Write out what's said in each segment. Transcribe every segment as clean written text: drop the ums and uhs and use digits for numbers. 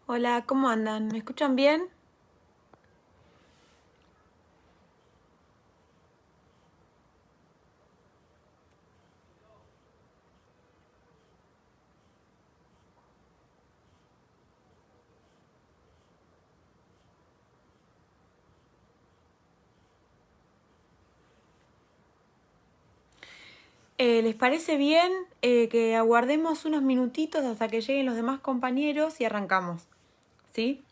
Hola, ¿cómo andan? ¿Me escuchan bien? ¿Les parece bien que aguardemos unos minutitos hasta que lleguen los demás compañeros y arrancamos? ¿Sí?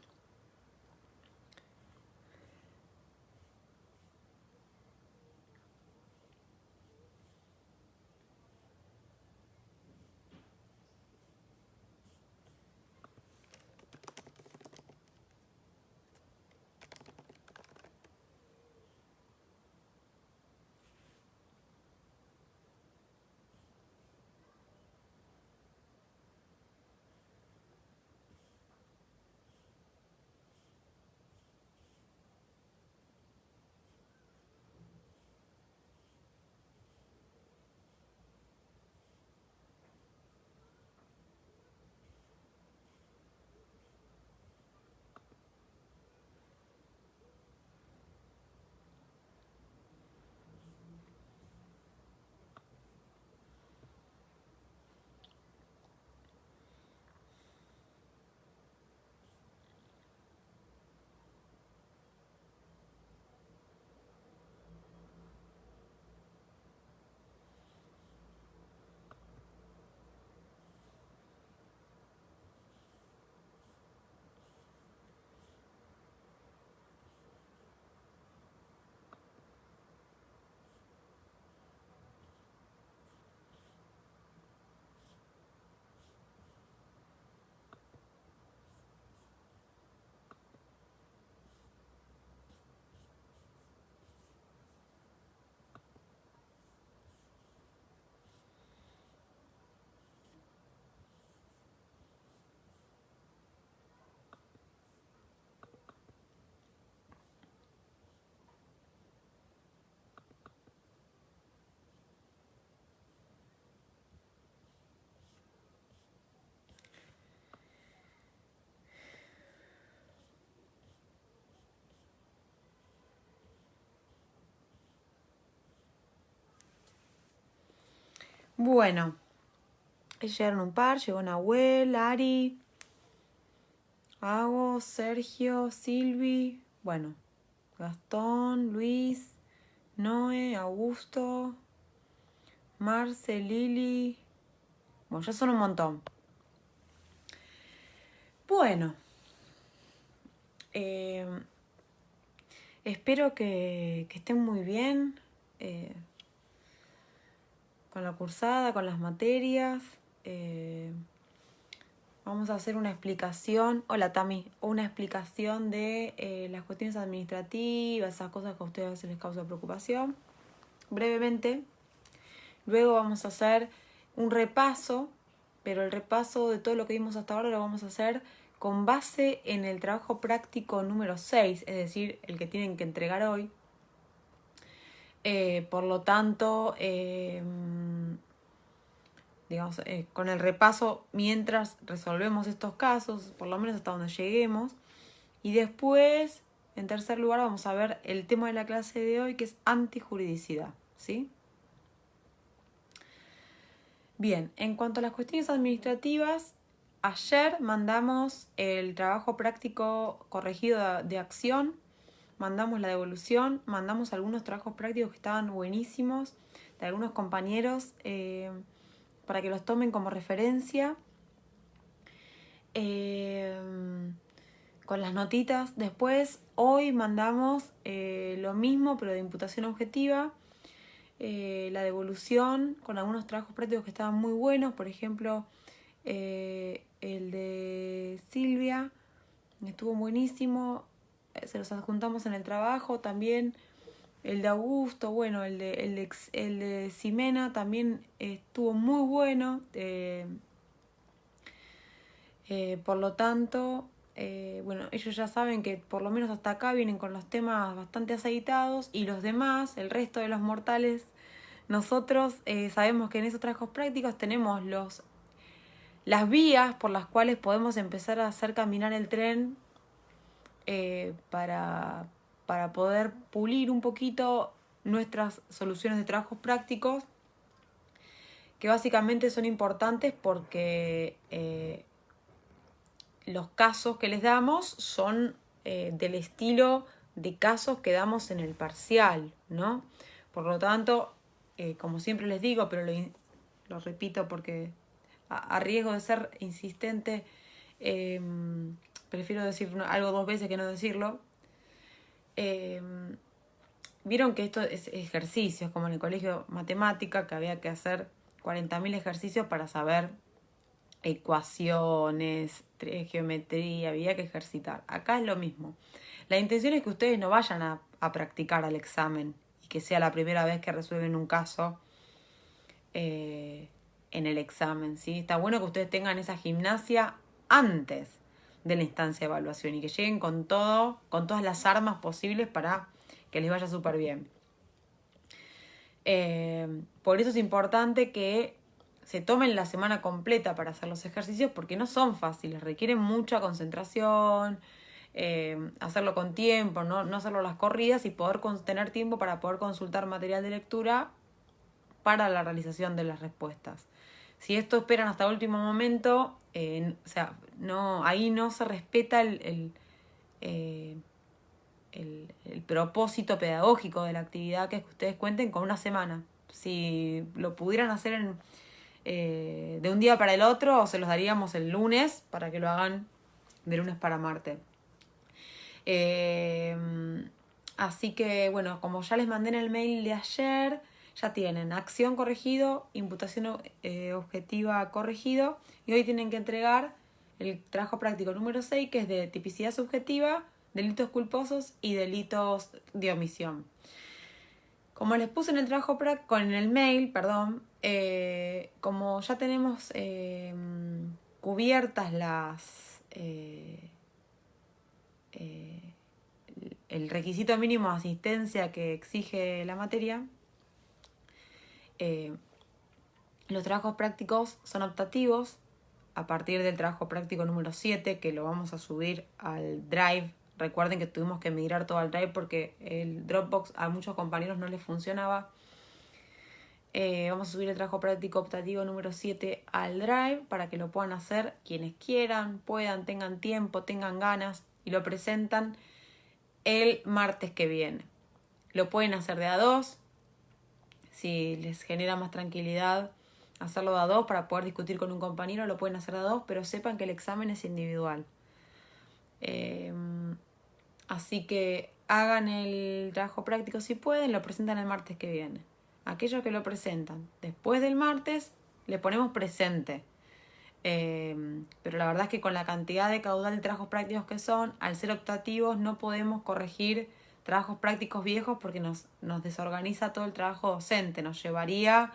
Bueno, llegaron un par, llegó Nahuel, Ari, Ago, Sergio, Silvi, bueno, Gastón, Luis, Noé, Augusto, Marce, Lili. Bueno, ya son un montón. Bueno, eh, espero que estén muy bien con la cursada, con las materias. Vamos a hacer una explicación, hola Tami, una explicación de las cuestiones administrativas, esas cosas que a ustedes a veces les causa preocupación, brevemente. Luego vamos a hacer un repaso, pero el repaso de todo lo que vimos hasta ahora lo vamos a hacer con base en el trabajo práctico número 6, es decir, el que tienen que entregar hoy. Por lo tanto, digamos, con el repaso mientras resolvemos estos casos, por lo menos hasta donde lleguemos. Y después, en tercer lugar, vamos a ver el tema de la clase de hoy, que es antijuridicidad, ¿sí? Bien, en cuanto a las cuestiones administrativas, ayer mandamos el trabajo práctico corregido de acción, mandamos la devolución, mandamos algunos trabajos prácticos que estaban buenísimos, de algunos compañeros, para que los tomen como referencia. Con las notitas. Después, hoy mandamos lo mismo, pero de imputación objetiva. La devolución con algunos trabajos prácticos que estaban muy buenos. Por ejemplo, el de Silvia estuvo buenísimo. Se los adjuntamos en el trabajo. También el de Augusto, bueno, el de Ximena también estuvo muy bueno. Por lo tanto, bueno, ellos ya saben que por lo menos hasta acá vienen con los temas bastante aceitados y los demás, el resto de los mortales, nosotros sabemos que en esos trabajos prácticos tenemos las vías por las cuales podemos empezar a hacer caminar el tren para poder pulir un poquito nuestras soluciones de trabajos prácticos, que básicamente son importantes porque los casos que les damos son del estilo de casos que damos en el parcial, ¿no? Por lo tanto, como siempre les digo, pero lo repito porque a riesgo de ser insistente, prefiero decir algo 2 veces que no decirlo. Vieron que esto es ejercicios, como en el colegio matemática, que había que hacer 40.000 ejercicios para saber ecuaciones, geometría, había que ejercitar. Acá es lo mismo. La intención es que ustedes no vayan a practicar al examen y que sea la primera vez que resuelven un caso en el examen, ¿sí? Está bueno que ustedes tengan esa gimnasia antes de la instancia de evaluación y que lleguen con todo, con todas las armas posibles para que les vaya súper bien. Por eso es importante que se tomen la semana completa para hacer los ejercicios porque no son fáciles, requieren mucha concentración, hacerlo con tiempo, no hacerlo a las corridas y poder tener tiempo para poder consultar material de lectura para la realización de las respuestas. Si esto esperan hasta último momento, ahí no se respeta el propósito pedagógico de la actividad, que es que ustedes cuenten con una semana. Si lo pudieran hacer de un día para el otro, se los daríamos el lunes para que lo hagan de lunes para martes. Así que, bueno, como ya les mandé en el mail de ayer, ya tienen acción corregido, imputación objetiva corregido, y hoy tienen que entregar el trabajo práctico número 6, que es de tipicidad subjetiva, delitos culposos y delitos de omisión. Como les puse en el trabajo práctico, en el mail, como ya tenemos cubiertas el requisito mínimo de asistencia que exige la materia, los trabajos prácticos son optativos a partir del trabajo práctico número 7, que lo vamos a subir al Drive. Recuerden que tuvimos que migrar todo al Drive porque el Dropbox a muchos compañeros no les funcionaba. Vamos a subir el trabajo práctico optativo número 7 al Drive para que lo puedan hacer quienes quieran, puedan, tengan tiempo, tengan ganas y lo presentan el martes que viene. Lo pueden hacer de A2, si les genera más tranquilidad hacerlo de A2 para poder discutir con un compañero, lo pueden hacer de A2, pero sepan que el examen es individual. Así que hagan el trabajo práctico si pueden, lo presentan el martes que viene. Aquellos que lo presentan después del martes, le ponemos presente. Pero la verdad es que con la cantidad de caudal de trabajos prácticos que son, al ser optativos no podemos corregir trabajos prácticos viejos porque nos desorganiza todo el trabajo docente. Nos llevaría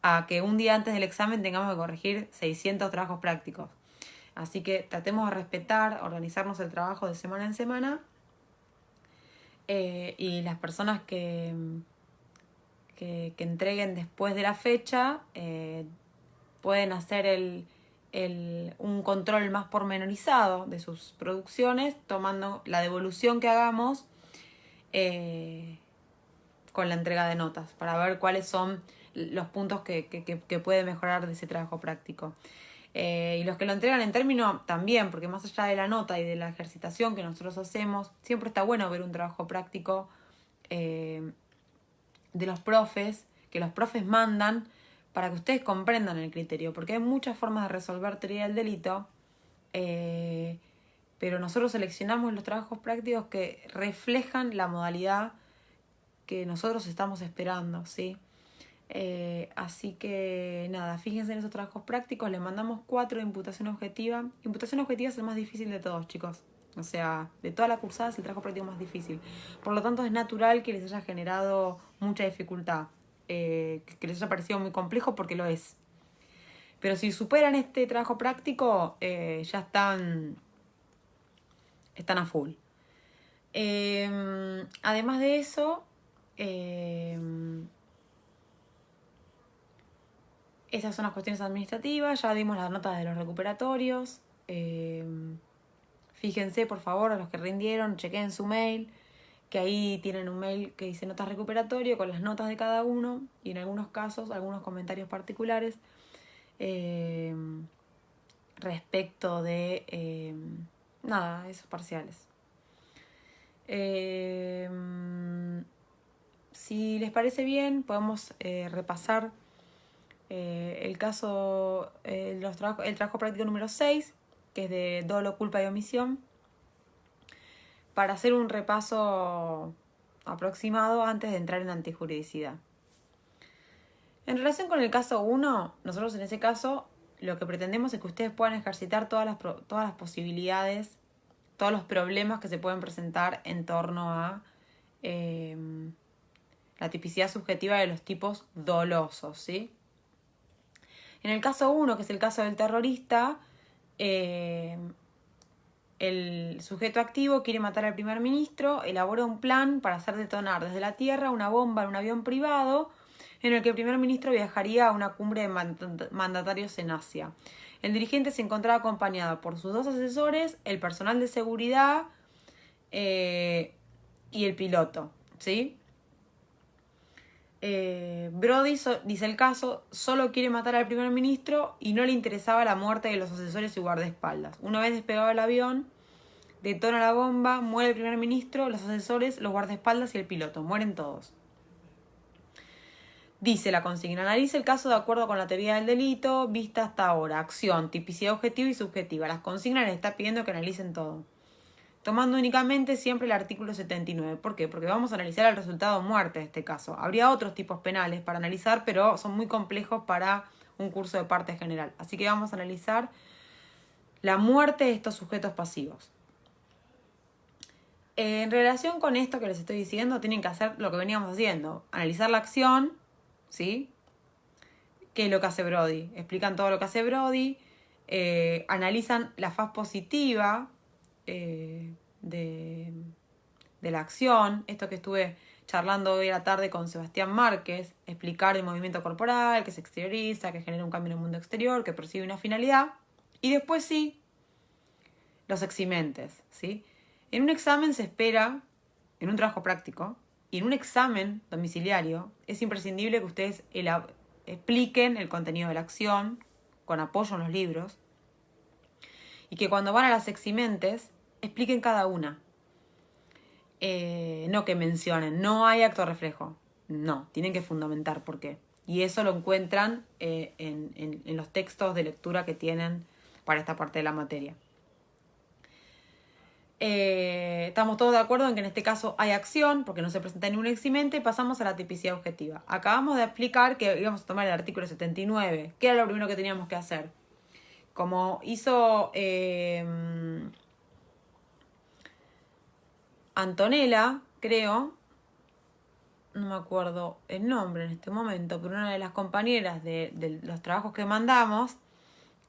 a que un día antes del examen tengamos que corregir 600 trabajos prácticos. Así que tratemos de respetar, organizarnos el trabajo de semana en semana. Y las personas que entreguen después de la fecha pueden hacer un control más pormenorizado de sus producciones, tomando la devolución que hagamos con la entrega de notas, para ver cuáles son los puntos que puede mejorar de ese trabajo práctico. Y los que lo entregan en término también, porque más allá de la nota y de la ejercitación que nosotros hacemos, siempre está bueno ver un trabajo práctico de los profes, que los profes mandan para que ustedes comprendan el criterio, porque hay muchas formas de resolver teoría del delito, pero nosotros seleccionamos los trabajos prácticos que reflejan la modalidad que nosotros estamos esperando, ¿sí? Así que nada, fíjense en esos trabajos prácticos, le mandamos 4 de imputación objetiva. Imputación objetiva es el más difícil de todos, chicos. O sea, de toda la cursada es el trabajo práctico más difícil. Por lo tanto, es natural que les haya generado mucha dificultad, que les haya parecido muy complejo porque lo es. Pero si superan este trabajo práctico, ya están a full. Además de eso, Esas son las cuestiones administrativas. Ya dimos las notas de los recuperatorios. Fíjense, por favor, a los que rindieron, chequen su mail, que ahí tienen un mail que dice notas recuperatorio con las notas de cada uno y en algunos casos, algunos comentarios particulares respecto de, esos parciales. Si les parece bien, podemos repasar el caso, el trabajo práctico número 6, que es de dolo, culpa y omisión, para hacer un repaso aproximado antes de entrar en antijuridicidad. En relación con el caso 1, nosotros en ese caso lo que pretendemos es que ustedes puedan ejercitar todas las posibilidades, todos los problemas que se pueden presentar en torno a la tipicidad subjetiva de los tipos dolosos, ¿sí? En el caso 1, que es el caso del terrorista, el sujeto activo quiere matar al primer ministro, elabora un plan para hacer detonar desde la tierra una bomba en un avión privado en el que el primer ministro viajaría a una cumbre de mandatarios en Asia. El dirigente se encontraba acompañado por sus 2 asesores, el personal de seguridad y el piloto, ¿sí? Brody, dice el caso, solo quiere matar al primer ministro y no le interesaba la muerte de los asesores y guardaespaldas. Una vez despegado el avión, detona la bomba, muere el primer ministro, los asesores, los guardaespaldas y el piloto. Mueren todos. Dice la consigna, analiza el caso de acuerdo con la teoría del delito vista hasta ahora. Acción, tipicidad objetiva y subjetiva. Las consignas les está pidiendo que analicen todo. Tomando únicamente siempre el artículo 79. ¿Por qué? Porque vamos a analizar el resultado muerte de este caso. Habría otros tipos penales para analizar, pero son muy complejos para un curso de parte general. Así que vamos a analizar la muerte de estos sujetos pasivos. En relación con esto que les estoy diciendo, tienen que hacer lo que veníamos haciendo. Analizar la acción, ¿sí? ¿Qué es lo que hace Brody? Explican todo lo que hace Brody. Analizan la faz positiva de la acción. Esto que estuve charlando hoy a la tarde con Sebastián Márquez. Explicar el movimiento corporal, que se exterioriza, que genera un cambio en el mundo exterior, que persigue una finalidad. Y después sí, los eximentes, ¿sí? En un examen se espera, en un trabajo práctico, y en un examen domiciliario, es imprescindible que ustedes expliquen el contenido de la acción, con apoyo en los libros, y que cuando van a las eximentes, expliquen cada una. No que mencionen, no hay acto reflejo. No, tienen que fundamentar por qué. Y eso lo encuentran en los textos de lectura que tienen para esta parte de la materia. Estamos todos de acuerdo en que en este caso hay acción, porque no se presenta ningún eximente, y pasamos a la tipicidad objetiva. Acabamos de explicar que íbamos a tomar el artículo 79, que era lo primero que teníamos que hacer. Como hizo Antonella, creo, no me acuerdo el nombre en este momento, pero una de las compañeras de los trabajos que mandamos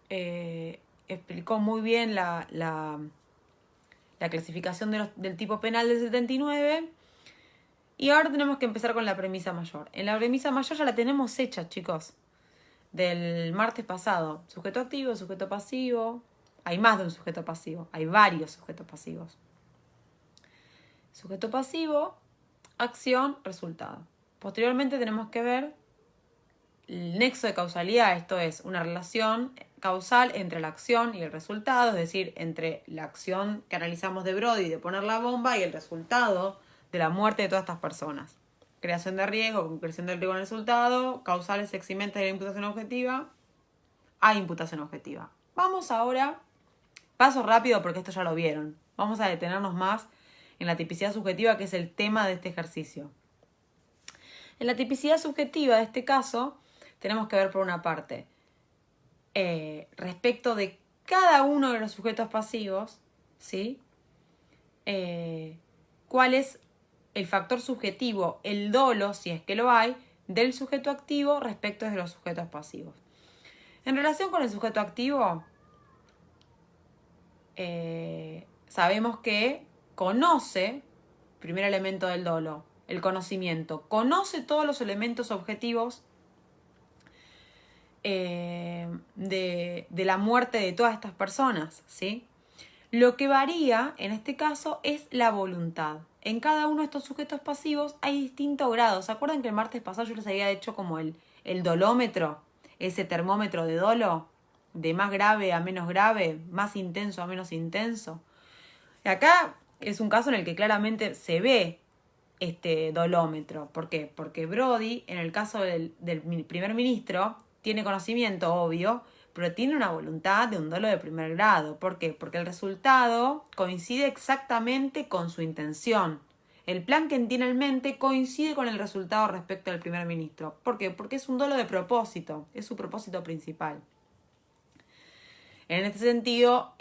explicó muy bien la clasificación del tipo penal del 79. Y ahora tenemos que empezar con la premisa mayor. En la premisa mayor ya la tenemos hecha, chicos, del martes pasado. Sujeto activo, sujeto pasivo. Hay más de un sujeto pasivo. Hay varios sujetos pasivos. Sujeto pasivo, acción, resultado. Posteriormente tenemos que ver el nexo de causalidad. Esto es una relación causal entre la acción y el resultado, es decir, entre la acción que analizamos de Brody de poner la bomba y el resultado de la muerte de todas estas personas. Creación de riesgo, concreción del riesgo en el resultado, causales eximentes de la imputación objetiva a imputación objetiva. Vamos ahora, paso rápido porque esto ya lo vieron, vamos a detenernos más en la tipicidad subjetiva, que es el tema de este ejercicio. En la tipicidad subjetiva de este caso tenemos que ver por una parte respecto de cada uno de los sujetos pasivos, ¿sí? ¿Cuál es el factor subjetivo, el dolo, si es que lo hay, del sujeto activo respecto de los sujetos pasivos? En relación con el sujeto activo, sabemos que conoce, primer elemento del dolo, el conocimiento, conoce todos los elementos objetivos de la muerte de todas estas personas, ¿sí? Lo que varía en este caso es la voluntad. En cada uno de estos sujetos pasivos hay distintos grados. ¿Se acuerdan que el martes pasado yo les había hecho como el dolómetro? Ese termómetro de dolo, de más grave a menos grave, más intenso a menos intenso. Y acá es un caso en el que claramente se ve este dolómetro. ¿Por qué? Porque Brody, en el caso del primer ministro, tiene conocimiento, obvio, pero tiene una voluntad de un dolo de primer grado. ¿Por qué? Porque el resultado coincide exactamente con su intención. El plan que tiene en mente coincide con el resultado respecto al primer ministro. ¿Por qué? Porque es un dolo de propósito, es su propósito principal. En este sentido,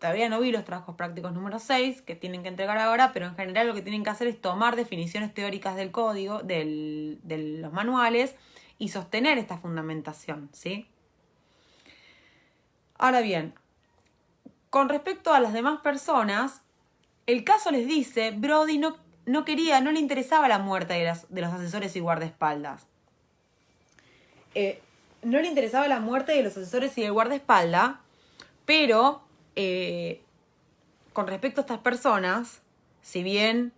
todavía no vi los trabajos prácticos número 6 que tienen que entregar ahora, pero en general lo que tienen que hacer es tomar definiciones teóricas del código, de los manuales, y sostener esta fundamentación, ¿sí? Ahora bien, con respecto a las demás personas, el caso les dice, Brody no quería, no le interesaba la muerte de los asesores y guardaespaldas. No le interesaba la muerte de los asesores y del guardaespaldas, pero con respecto a estas personas, si bien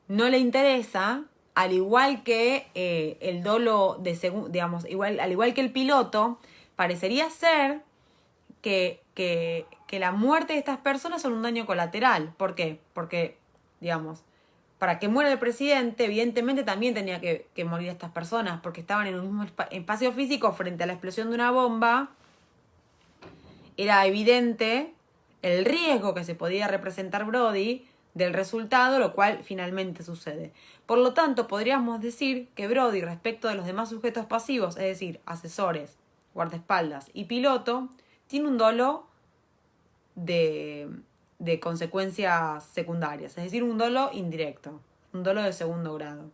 no le interesa, al igual que el dolo de digamos, al igual que el piloto, parecería ser que la muerte de estas personas son un daño colateral. ¿Por qué? Porque, digamos, para que muera el presidente, evidentemente también tenía que morir estas personas, porque estaban en un mismo espacio físico frente a la explosión de una bomba. Era evidente el riesgo que se podía representar Brody del resultado, lo cual finalmente sucede. Por lo tanto, podríamos decir que Brody, respecto de los demás sujetos pasivos, es decir, asesores, guardaespaldas y piloto, tiene un dolo de consecuencias secundarias, es decir, un dolo indirecto, un dolo de segundo grado.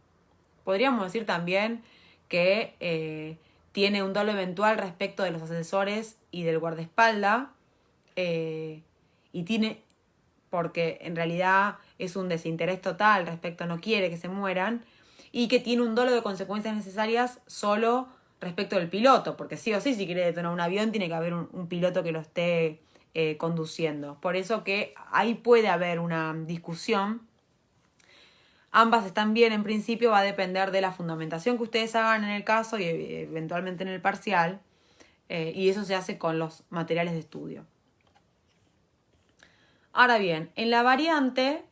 Podríamos decir también que tiene un dolo eventual respecto de los asesores y del guardaespaldas, y tiene, porque en realidad es un desinterés total respecto, no quiere que se mueran, y que tiene un dolo de consecuencias necesarias solo respecto del piloto, porque sí o sí, si quiere detonar un avión, tiene que haber un piloto que lo esté conduciendo. Por eso que ahí puede haber una discusión. Ambas están bien, en principio va a depender de la fundamentación que ustedes hagan en el caso y eventualmente en el parcial, y eso se hace con los materiales de estudio. Ahora bien, en la variante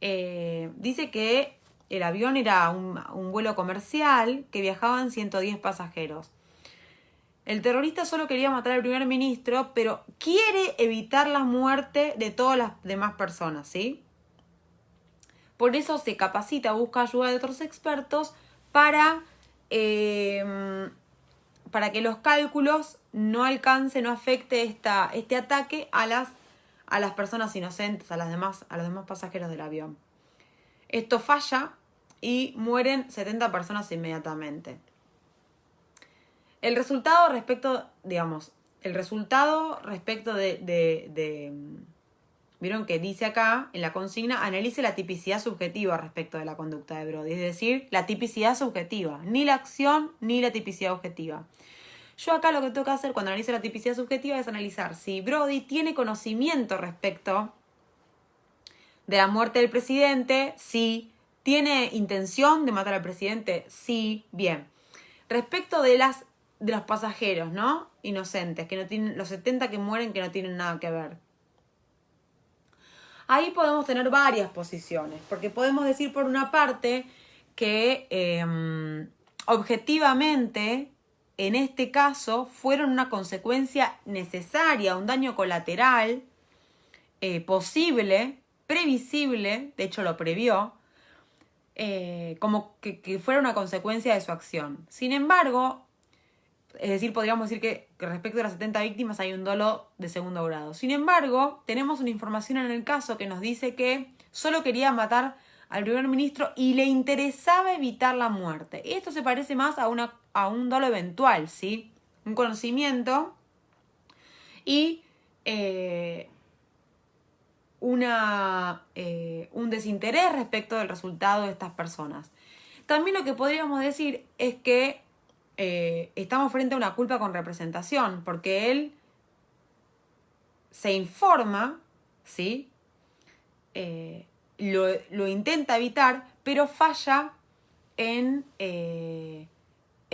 dice que el avión era un vuelo comercial que viajaban 110 pasajeros. El terrorista solo quería matar al primer ministro, pero quiere evitar la muerte de todas las demás personas, ¿sí? Por eso se capacita, busca ayuda de otros expertos para que los cálculos no alcancen, no afecte este ataque a las personas inocentes, a los demás pasajeros del avión. Esto falla y mueren 70 personas inmediatamente. El resultado respecto de vieron que dice acá en la consigna, analice la tipicidad subjetiva respecto de la conducta de Brody, es decir, la tipicidad subjetiva, ni la acción ni la tipicidad objetiva. Yo acá lo que tengo que hacer cuando analizo la tipicidad subjetiva es analizar si Brody tiene conocimiento respecto de la muerte del presidente, sí. ¿Tiene intención de matar al presidente? Sí. Bien. Respecto de los pasajeros, ¿no? Inocentes, que no tienen, los 70 que mueren que no tienen nada que ver. Ahí podemos tener varias posiciones, porque podemos decir por una parte que objetivamente, en este caso, fueron una consecuencia necesaria, un daño colateral posible, previsible, de hecho lo previó, como que fuera una consecuencia de su acción. Sin embargo, es decir, podríamos decir que respecto a las 70 víctimas hay un dolo de segundo grado. Sin embargo, tenemos una información en el caso que nos dice que solo quería matar al primer ministro y le interesaba evitar la muerte. Esto se parece más a un dolo eventual, ¿sí? Un conocimiento y un desinterés respecto del resultado de estas personas. También lo que podríamos decir es que estamos frente a una culpa con representación, porque él se informa, ¿sí? Lo intenta evitar, pero falla en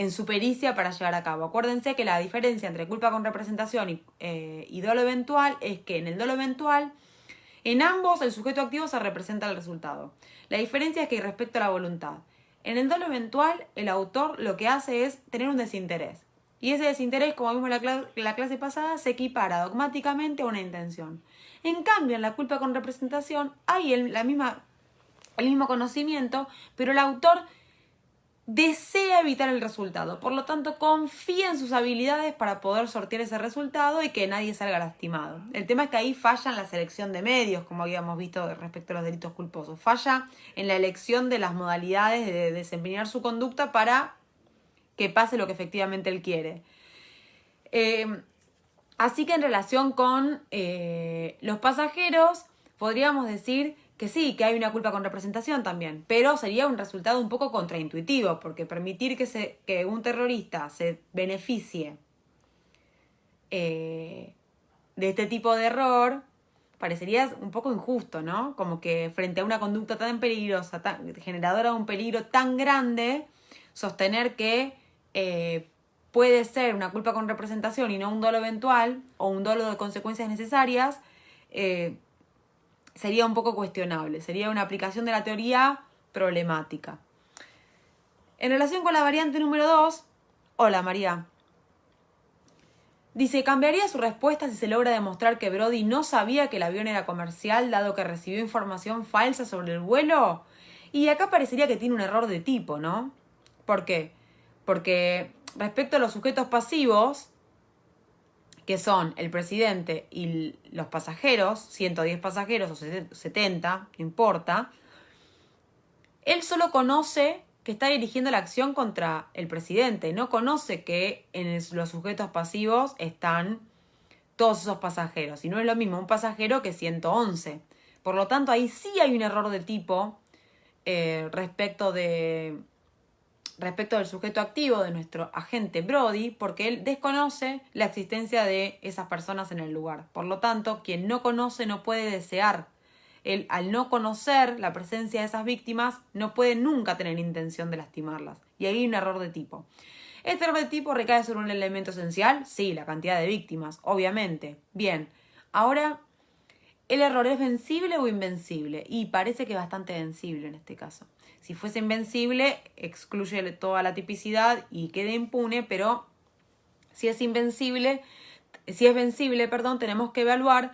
su pericia para llevar a cabo. Acuérdense que la diferencia entre culpa con representación y dolo eventual es que en el dolo eventual, en ambos el sujeto activo se representa el resultado. La diferencia es que respecto a la voluntad, en el dolo eventual el autor lo que hace es tener un desinterés. Y ese desinterés, como vimos en la clase pasada, se equipara dogmáticamente a una intención. En cambio, en la culpa con representación hay el mismo conocimiento, pero el autor desea evitar el resultado. Por lo tanto, confía en sus habilidades para poder sortear ese resultado y que nadie salga lastimado. El tema es que ahí falla en la selección de medios, como habíamos visto respecto a los delitos culposos. Falla en la elección de las modalidades de desempeñar su conducta para que pase lo que efectivamente él quiere. Así que en relación con los pasajeros, podríamos decir que sí, que hay una culpa con representación también, pero sería un resultado un poco contraintuitivo, porque permitir que un terrorista se beneficie de este tipo de error parecería un poco injusto, ¿no? Como que frente a una conducta tan peligrosa, generadora de un peligro tan grande, sostener que puede ser una culpa con representación y no un dolo eventual o un dolo de consecuencias necesarias, sería un poco cuestionable. Sería una aplicación de la teoría problemática. En relación con la variante número 2, hola María. Dice, ¿cambiaría su respuesta si se logra demostrar que Brody no sabía que el avión era comercial, dado que recibió información falsa sobre el vuelo? Y acá parecería que tiene un error de tipo, ¿no? ¿Por qué? Porque respecto a los sujetos pasivos, que son el presidente y los pasajeros, 110 pasajeros o 70, no importa, él solo conoce que está dirigiendo la acción contra el presidente, no conoce que en los sujetos pasivos están todos esos pasajeros, y no es lo mismo un pasajero que 111. Por lo tanto, ahí sí hay un error de tipo respecto del sujeto activo de nuestro agente Brody, porque él desconoce la existencia de esas personas en el lugar. Por lo tanto, quien no conoce no puede desear. Él, al no conocer la presencia de esas víctimas, no puede nunca tener intención de lastimarlas. Y ahí hay un error de tipo. ¿Este error de tipo recae sobre un elemento esencial? Sí, la cantidad de víctimas, obviamente. Bien, ahora, ¿el error es vencible o invencible? Y parece que es bastante vencible en este caso. Si fuese invencible, excluye toda la tipicidad y queda impune, pero si es vencible, tenemos que evaluar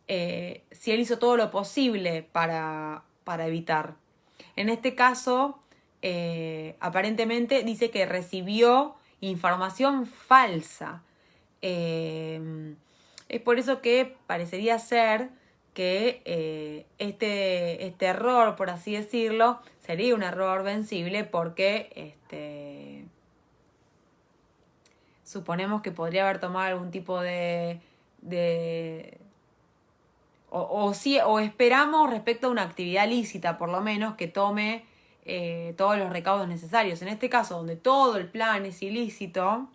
si él hizo todo lo posible para evitar. En este caso, aparentemente dice que recibió información falsa. Es por eso que parecería ser que este error, por así decirlo, sería un error vencible porque suponemos que podría haber tomado algún tipo o esperamos respecto a una actividad lícita, por lo menos, que tome todos los recaudos necesarios. En este caso, donde todo el plan es ilícito,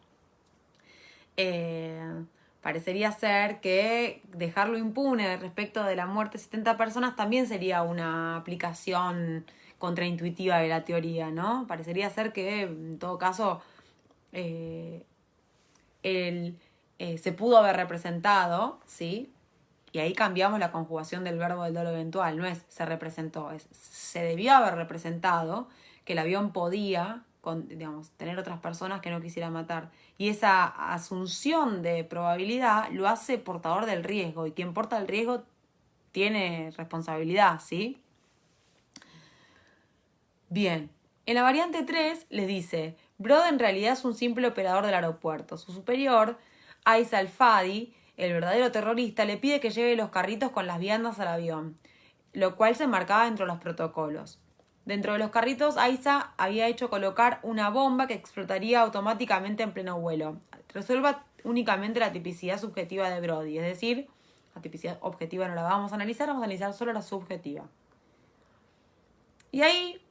parecería ser que dejarlo impune respecto de la muerte de 70 personas también sería una aplicación contraintuitiva de la teoría, ¿no? Parecería ser que, en todo caso, él se pudo haber representado, ¿sí? Y ahí cambiamos la conjugación del verbo del dolo eventual. No es se representó, es se debió haber representado que el avión podía, tener otras personas que no quisiera matar. Y esa asunción de probabilidad lo hace portador del riesgo. Y quien porta el riesgo tiene responsabilidad, ¿sí? Bien. En la variante 3 les dice, Brod en realidad es un simple operador del aeropuerto. Su superior, Aisa Al-Fadi, el verdadero terrorista, le pide que lleve los carritos con las viandas al avión, lo cual se enmarcaba dentro de los protocolos. Dentro de los carritos, Aisa había hecho colocar una bomba que explotaría automáticamente en pleno vuelo. Resuelva únicamente la tipicidad subjetiva de Brody, es decir, la tipicidad objetiva no la vamos a analizar solo la subjetiva. Y ahí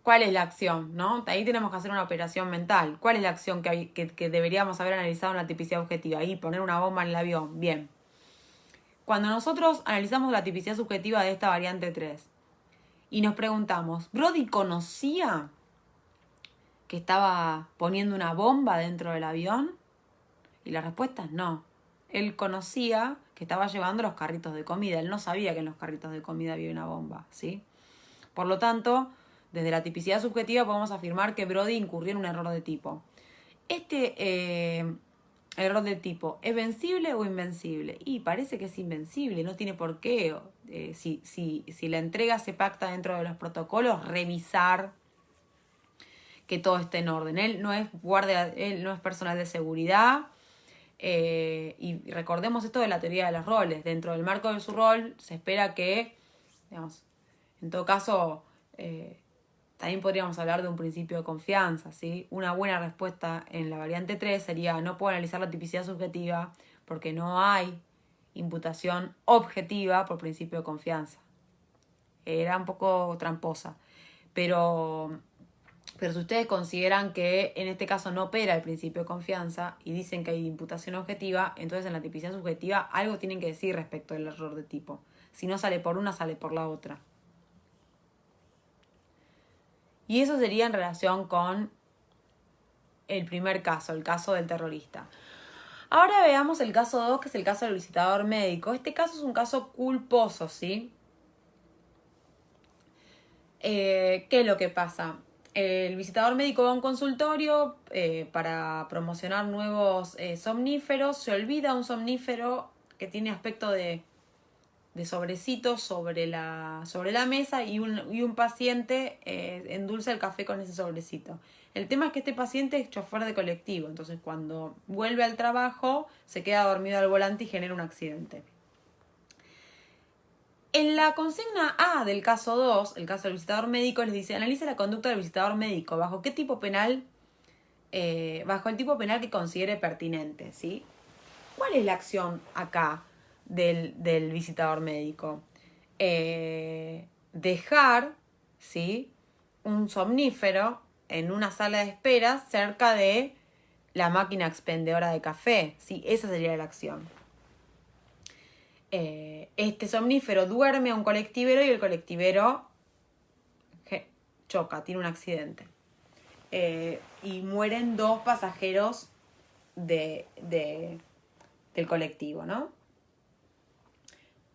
¿cuál es la acción? ¿No? Ahí tenemos que hacer una operación mental. ¿Cuál es la acción que deberíamos haber analizado en la tipicidad objetiva? Ahí, poner una bomba en el avión. Bien. Cuando nosotros analizamos la tipicidad subjetiva de esta variante 3 y nos preguntamos, ¿Brody conocía que estaba poniendo una bomba dentro del avión? Y la respuesta es no. Él conocía que estaba llevando los carritos de comida. Él no sabía que en los carritos de comida había una bomba, ¿sí? Por lo tanto, desde la tipicidad subjetiva podemos afirmar que Brody incurrió en un error de tipo. Este error de tipo, ¿es vencible o invencible? Y parece que es invencible, no tiene por qué. Si la entrega se pacta dentro de los protocolos, revisar que todo esté en orden. Él no es guardia, él no es personal de seguridad. Y recordemos esto de la teoría de los roles. Dentro del marco de su rol se espera que, digamos, en todo caso, también podríamos hablar de un principio de confianza, ¿sí? Una buena respuesta en la variante 3 sería: no puedo analizar la tipicidad subjetiva porque no hay imputación objetiva por principio de confianza. Era un poco tramposa, pero si ustedes consideran que en este caso no opera el principio de confianza y dicen que hay imputación objetiva, entonces en la tipicidad subjetiva algo tienen que decir respecto del error de tipo. Si no sale por una, sale por la otra. Y eso sería en relación con el primer caso, el caso del terrorista. Ahora veamos el caso 2, que es el caso del visitador médico. Este caso es un caso culposo, ¿sí? ¿Qué es lo que pasa? El visitador médico va a un consultorio para promocionar nuevos somníferos. Se olvida un somnífero que tiene aspecto de sobrecitos sobre la mesa y un paciente endulza el café con ese sobrecito. El tema es que este paciente es chofer de colectivo, entonces cuando vuelve al trabajo se queda dormido al volante y genera un accidente. En la consigna A del caso 2, el caso del visitador médico, les dice: analiza la conducta del visitador médico bajo qué tipo penal, bajo el tipo penal que considere pertinente, ¿sí? ¿Cuál es la acción acá del visitador médico? Dejar, ¿sí?, un somnífero en una sala de espera cerca de la máquina expendedora de café, ¿sí? Esa sería la acción. Este somnífero duerme a un colectivero y el colectivero choca, tiene un accidente. Y mueren 2 pasajeros del colectivo, ¿no?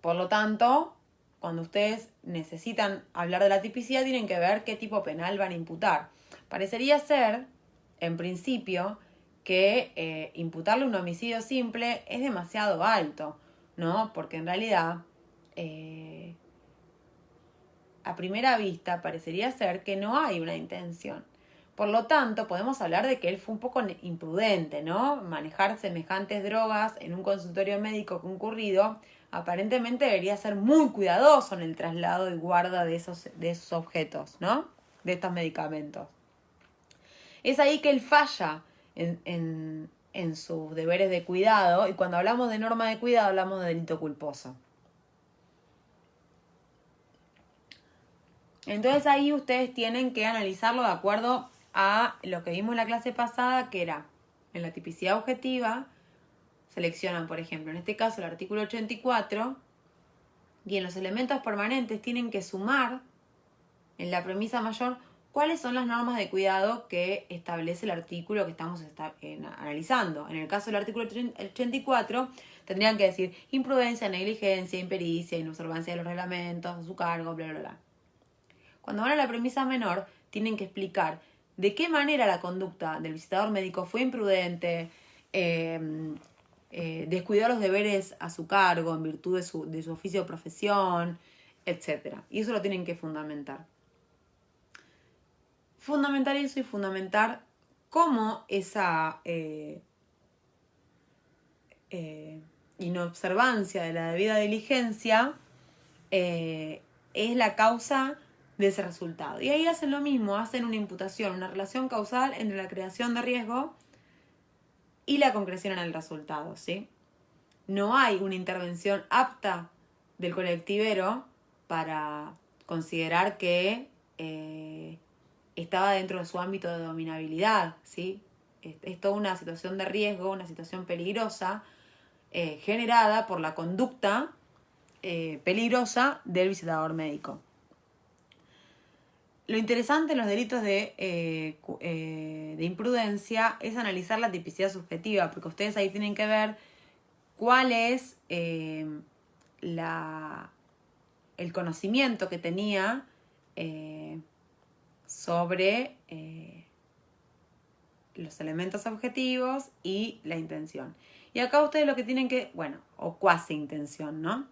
Por lo tanto, cuando ustedes necesitan hablar de la tipicidad, tienen que ver qué tipo penal van a imputar. Parecería ser, en principio, que imputarle un homicidio simple es demasiado alto, ¿no? Porque en realidad, a primera vista, parecería ser que no hay una intención. Por lo tanto, podemos hablar de que él fue un poco imprudente, ¿no? Manejar semejantes drogas en un consultorio médico concurrido, aparentemente debería ser muy cuidadoso en el traslado y guarda de esos objetos, ¿no? De estos medicamentos. Es ahí que él falla en sus deberes de cuidado, y cuando hablamos de norma de cuidado hablamos de delito culposo. Entonces ahí ustedes tienen que analizarlo de acuerdo a lo que vimos en la clase pasada, que era en la tipicidad objetiva. Seleccionan, por ejemplo, en este caso el artículo 84, y en los elementos permanentes tienen que sumar en la premisa mayor cuáles son las normas de cuidado que establece el artículo que estamos analizando. En el caso del artículo 84 tendrían que decir imprudencia, negligencia, impericia, inobservancia de los reglamentos, a su cargo, bla, bla, bla. Cuando van a la premisa menor, tienen que explicar de qué manera la conducta del visitador médico fue imprudente, descuidó los deberes a su cargo en virtud de su oficio o profesión, etc. Y eso lo tienen que fundamentar. Fundamentar eso y fundamentar cómo esa inobservancia de la debida diligencia es la causa de ese resultado. Y ahí hacen lo mismo, hacen una imputación, una relación causal entre la creación de riesgo y la concreción en el resultado, ¿sí? No hay una intervención apta del colectivero para considerar que estaba dentro de su ámbito de dominabilidad, ¿sí? Es toda una situación de riesgo, una situación peligrosa, generada por la conducta peligrosa del visitador médico. Lo interesante en los delitos de imprudencia es analizar la tipicidad subjetiva, porque ustedes ahí tienen que ver cuál es el conocimiento que tenía sobre los elementos objetivos y la intención. Y acá ustedes lo que tienen que, o cuasi intención, ¿no?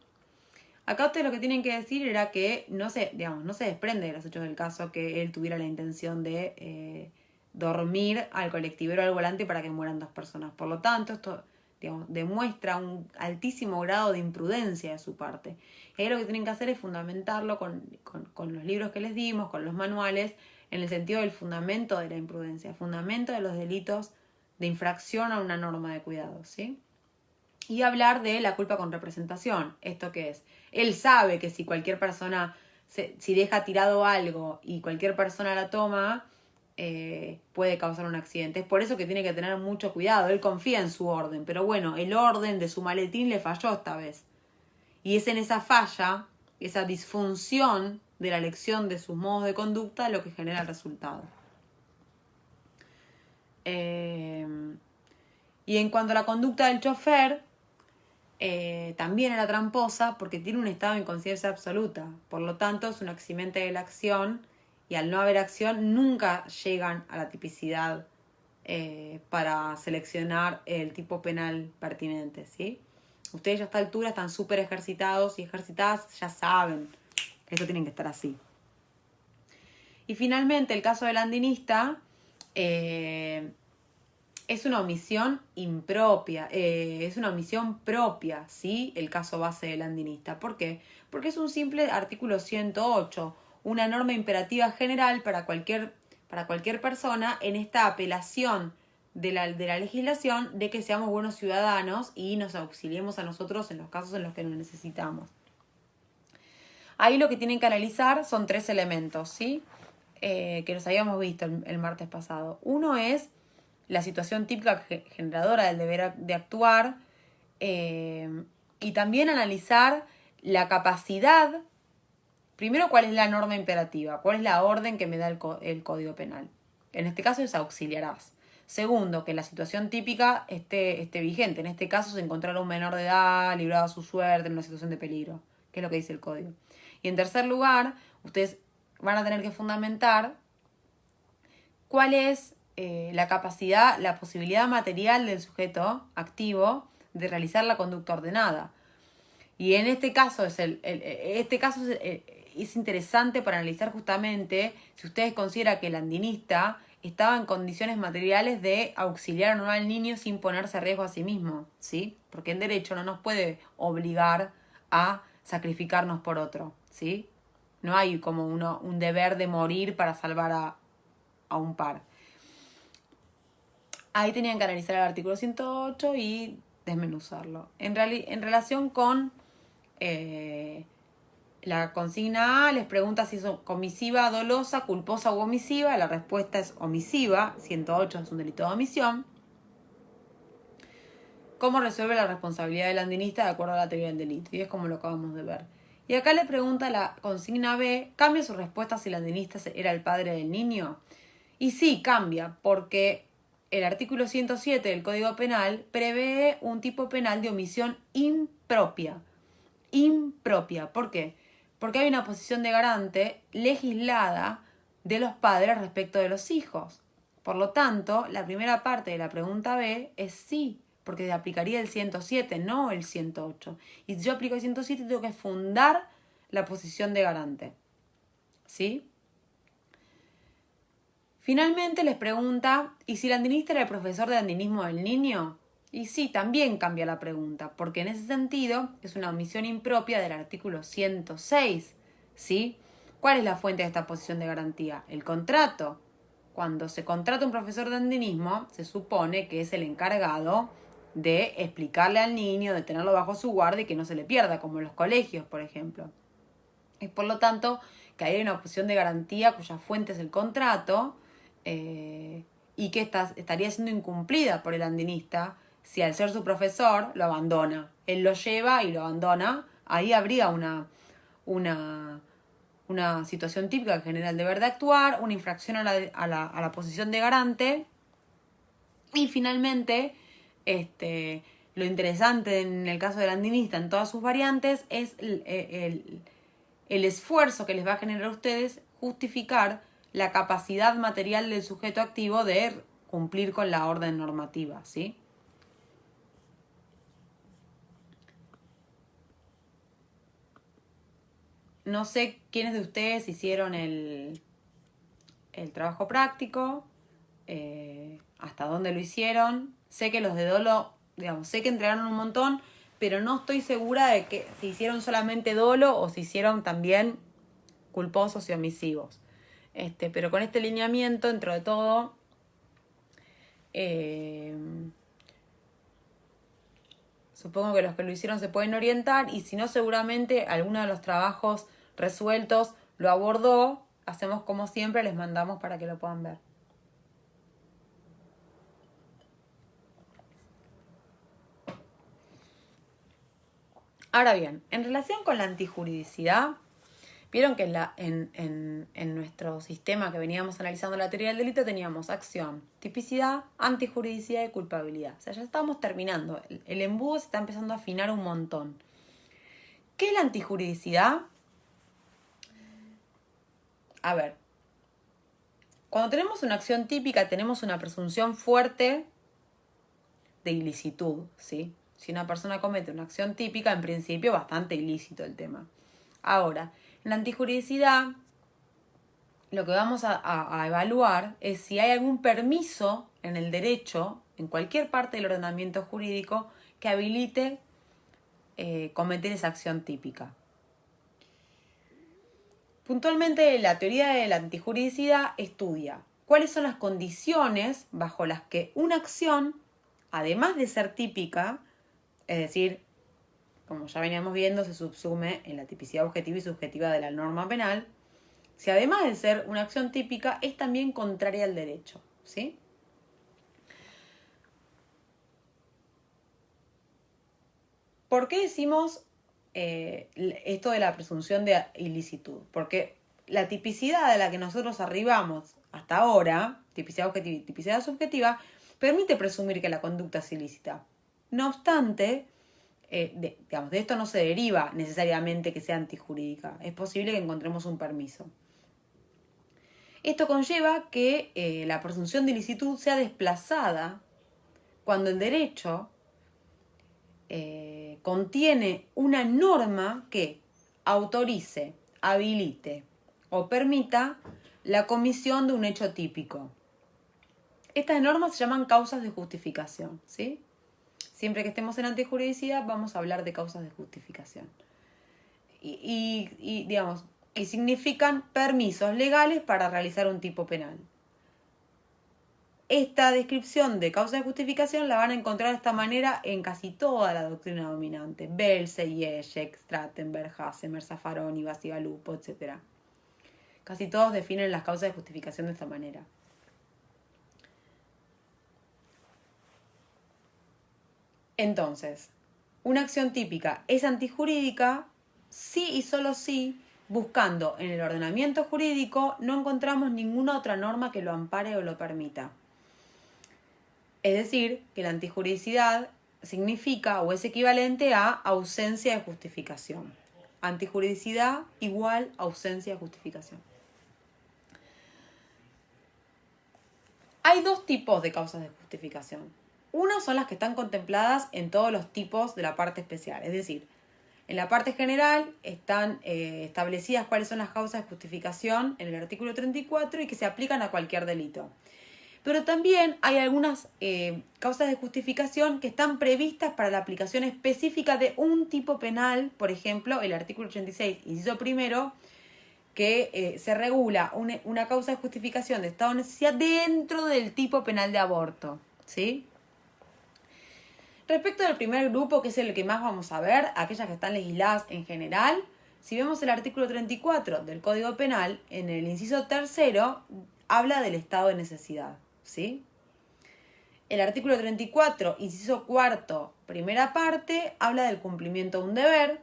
Acá ustedes lo que tienen que decir era que no se desprende de los hechos del caso que él tuviera la intención de dormir al colectivero al volante para que mueran 2 personas. Por lo tanto, esto demuestra un altísimo grado de imprudencia de su parte. Y ahí lo que tienen que hacer es fundamentarlo con los libros que les dimos, con los manuales, en el sentido del fundamento de la imprudencia, fundamento de los delitos de infracción a una norma de cuidado, ¿sí? Y hablar de la culpa con representación. ¿Esto qué es? Él sabe que si cualquier persona, si deja tirado algo y cualquier persona la toma, puede causar un accidente. Es por eso que tiene que tener mucho cuidado. Él confía en su orden, pero bueno, el orden de su maletín le falló esta vez. Y es en esa falla, esa disfunción de la elección de sus modos de conducta lo que genera el resultado. Y en cuanto a la conducta del chofer, también era tramposa porque tiene un estado de inconsciencia absoluta. Por lo tanto, es un eximente de la acción y al no haber acción nunca llegan a la tipicidad para seleccionar el tipo penal pertinente, ¿sí? Ustedes ya a esta altura están súper ejercitados y ejercitadas, ya saben que esto tiene que estar así. Y finalmente, el caso del andinista es una omisión impropia, es una omisión propia, ¿sí? El caso base del andinista. ¿Por qué? Porque es un simple artículo 108, una norma imperativa general para cualquier persona en esta apelación de la legislación de que seamos buenos ciudadanos y nos auxiliemos a nosotros en los casos en los que lo necesitamos. Ahí lo que tienen que analizar son 3 elementos, ¿sí? Que los habíamos visto el martes pasado. Uno es la situación típica generadora del deber de actuar, y también analizar la capacidad, primero cuál es la norma imperativa, cuál es la orden que me da el Código Penal. En este caso es auxiliarás. Segundo, que la situación típica esté vigente. En este caso se encontrara un menor de edad librado a su suerte en una situación de peligro, que es lo que dice el código. Y en tercer lugar, ustedes van a tener que fundamentar cuál es la capacidad, la posibilidad material del sujeto activo de realizar la conducta ordenada. Y en este caso es interesante para analizar justamente si ustedes consideran que el andinista estaba en condiciones materiales de auxiliar o no al niño sin ponerse a riesgo a sí mismo, ¿sí? Porque el derecho no nos puede obligar a sacrificarnos por otro, ¿sí? No hay como un deber de morir para salvar a un par. Ahí tenían que analizar el artículo 108 y desmenuzarlo. En relación con la consigna A, les pregunta si es comisiva, dolosa, culposa u omisiva. La respuesta es omisiva. 108 es un delito de omisión. ¿Cómo resuelve la responsabilidad del andinista de acuerdo a la teoría del delito? Y es como lo acabamos de ver. Y acá le pregunta la consigna B, ¿cambia su respuesta si el andinista era el padre del niño? Y sí, cambia, porque el artículo 107 del Código Penal prevé un tipo penal de omisión impropia. Impropia. ¿Por qué? Porque hay una posición de garante legislada de los padres respecto de los hijos. Por lo tanto, la primera parte de la pregunta B es sí, porque aplicaría el 107, no el 108. Y si yo aplico el 107, tengo que fundar la posición de garante. ¿Sí? Finalmente les pregunta, ¿y si el andinista era el profesor de andinismo del niño? Y sí, también cambia la pregunta, porque en ese sentido es una omisión impropia del artículo 106, ¿sí? ¿Cuál es la fuente de esta posición de garantía? El contrato. Cuando se contrata un profesor de andinismo, se supone que es el encargado de explicarle al niño, de tenerlo bajo su guardia y que no se le pierda, como en los colegios, por ejemplo. Es por lo tanto que hay una posición de garantía cuya fuente es el contrato y que estaría siendo incumplida por el andinista si al ser su profesor lo abandona. Él lo lleva y lo abandona. Ahí habría una situación típica que genera el deber de actuar, una infracción a la posición de garante. Y finalmente, lo interesante en el caso del andinista en todas sus variantes es el esfuerzo que les va a generar a ustedes justificar la capacidad material del sujeto activo de cumplir con la orden normativa, ¿sí? No sé quiénes de ustedes hicieron el trabajo práctico, hasta dónde lo hicieron. Sé que los de dolo, digamos, sé que entregaron un montón, pero no estoy segura de que si hicieron solamente dolo o si hicieron también culposos y omisivos. Pero con este lineamiento, dentro de todo, supongo que los que lo hicieron se pueden orientar, y si no, seguramente alguno de los trabajos resueltos lo abordó. Hacemos como siempre, les mandamos para que lo puedan ver. Ahora bien, en relación con la antijuridicidad, vieron que en nuestro sistema que veníamos analizando la teoría del delito teníamos acción, tipicidad, antijuridicidad y culpabilidad. O sea, ya estamos terminando. El embudo se está empezando a afinar un montón. ¿Qué es la antijuridicidad? A ver, cuando tenemos una acción típica tenemos una presunción fuerte de ilicitud, ¿sí? Si una persona comete una acción típica, en principio bastante ilícito el tema. Ahora, en la antijuridicidad, lo que vamos a evaluar es si hay algún permiso en el derecho, en cualquier parte del ordenamiento jurídico, que habilite cometer esa acción típica. Puntualmente, la teoría de la antijuridicidad estudia cuáles son las condiciones bajo las que una acción, además de ser típica, es decir, como ya veníamos viendo, se subsume en la tipicidad objetiva y subjetiva de la norma penal, si además de ser una acción típica es también contraria al derecho, ¿sí? ¿Por qué decimos esto de la presunción de ilicitud? Porque la tipicidad de la que nosotros arribamos hasta ahora, tipicidad objetiva y tipicidad subjetiva, permite presumir que la conducta es ilícita. No obstante, de esto no se deriva necesariamente que sea antijurídica. Es posible que encontremos un permiso. Esto conlleva que la presunción de ilicitud sea desplazada cuando el derecho contiene una norma que autorice, habilite o permita la comisión de un hecho típico. Estas normas se llaman causas de justificación, ¿sí? Siempre que estemos en antijuridicidad vamos a hablar de causas de justificación. Y significan permisos legales para realizar un tipo penal. Esta descripción de causa de justificación la van a encontrar de esta manera en casi toda la doctrina dominante. Belse, Yeshek, Strattenberg, Hassemer, Zaffaroni, Bacigalupo, etc. Casi todos definen las causas de justificación de esta manera. Entonces, una acción típica es antijurídica si y solo si, buscando en el ordenamiento jurídico, no encontramos ninguna otra norma que lo ampare o lo permita. Es decir, que la antijuridicidad significa o es equivalente a ausencia de justificación. Antijuridicidad igual ausencia de justificación. Hay dos tipos de causas de justificación. Una son las que están contempladas en todos los tipos de la parte especial. Es decir, en la parte general están establecidas cuáles son las causas de justificación en el artículo 34 y que se aplican a cualquier delito. Pero también hay algunas causas de justificación que están previstas para la aplicación específica de un tipo penal. Por ejemplo, el artículo 86, inciso primero, que se regula una causa de justificación de estado de necesidad dentro del tipo penal de aborto, ¿sí? Respecto del primer grupo, que es el que más vamos a ver, aquellas que están legisladas en general, Si vemos el artículo 34 del Código Penal, en el inciso tercero, habla del estado de necesidad, ¿sí? El artículo 34, inciso cuarto, primera parte, habla del cumplimiento de un deber.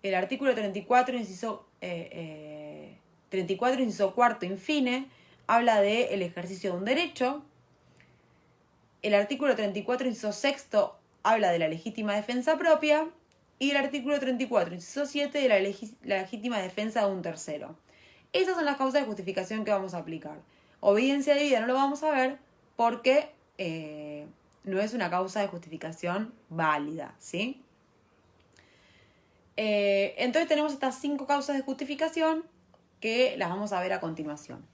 El artículo 34, inciso cuarto, infine, habla del ejercicio de un derecho. El artículo 34, inciso sexto, habla de la legítima defensa propia. Y el artículo 34, inciso 7, de la legítima defensa de un tercero. Esas son las causas de justificación que vamos a aplicar. Obediencia debida no lo vamos a ver porque no es una causa de justificación válida, ¿sí? Entonces tenemos estas 5 causas de justificación que las vamos a ver a continuación.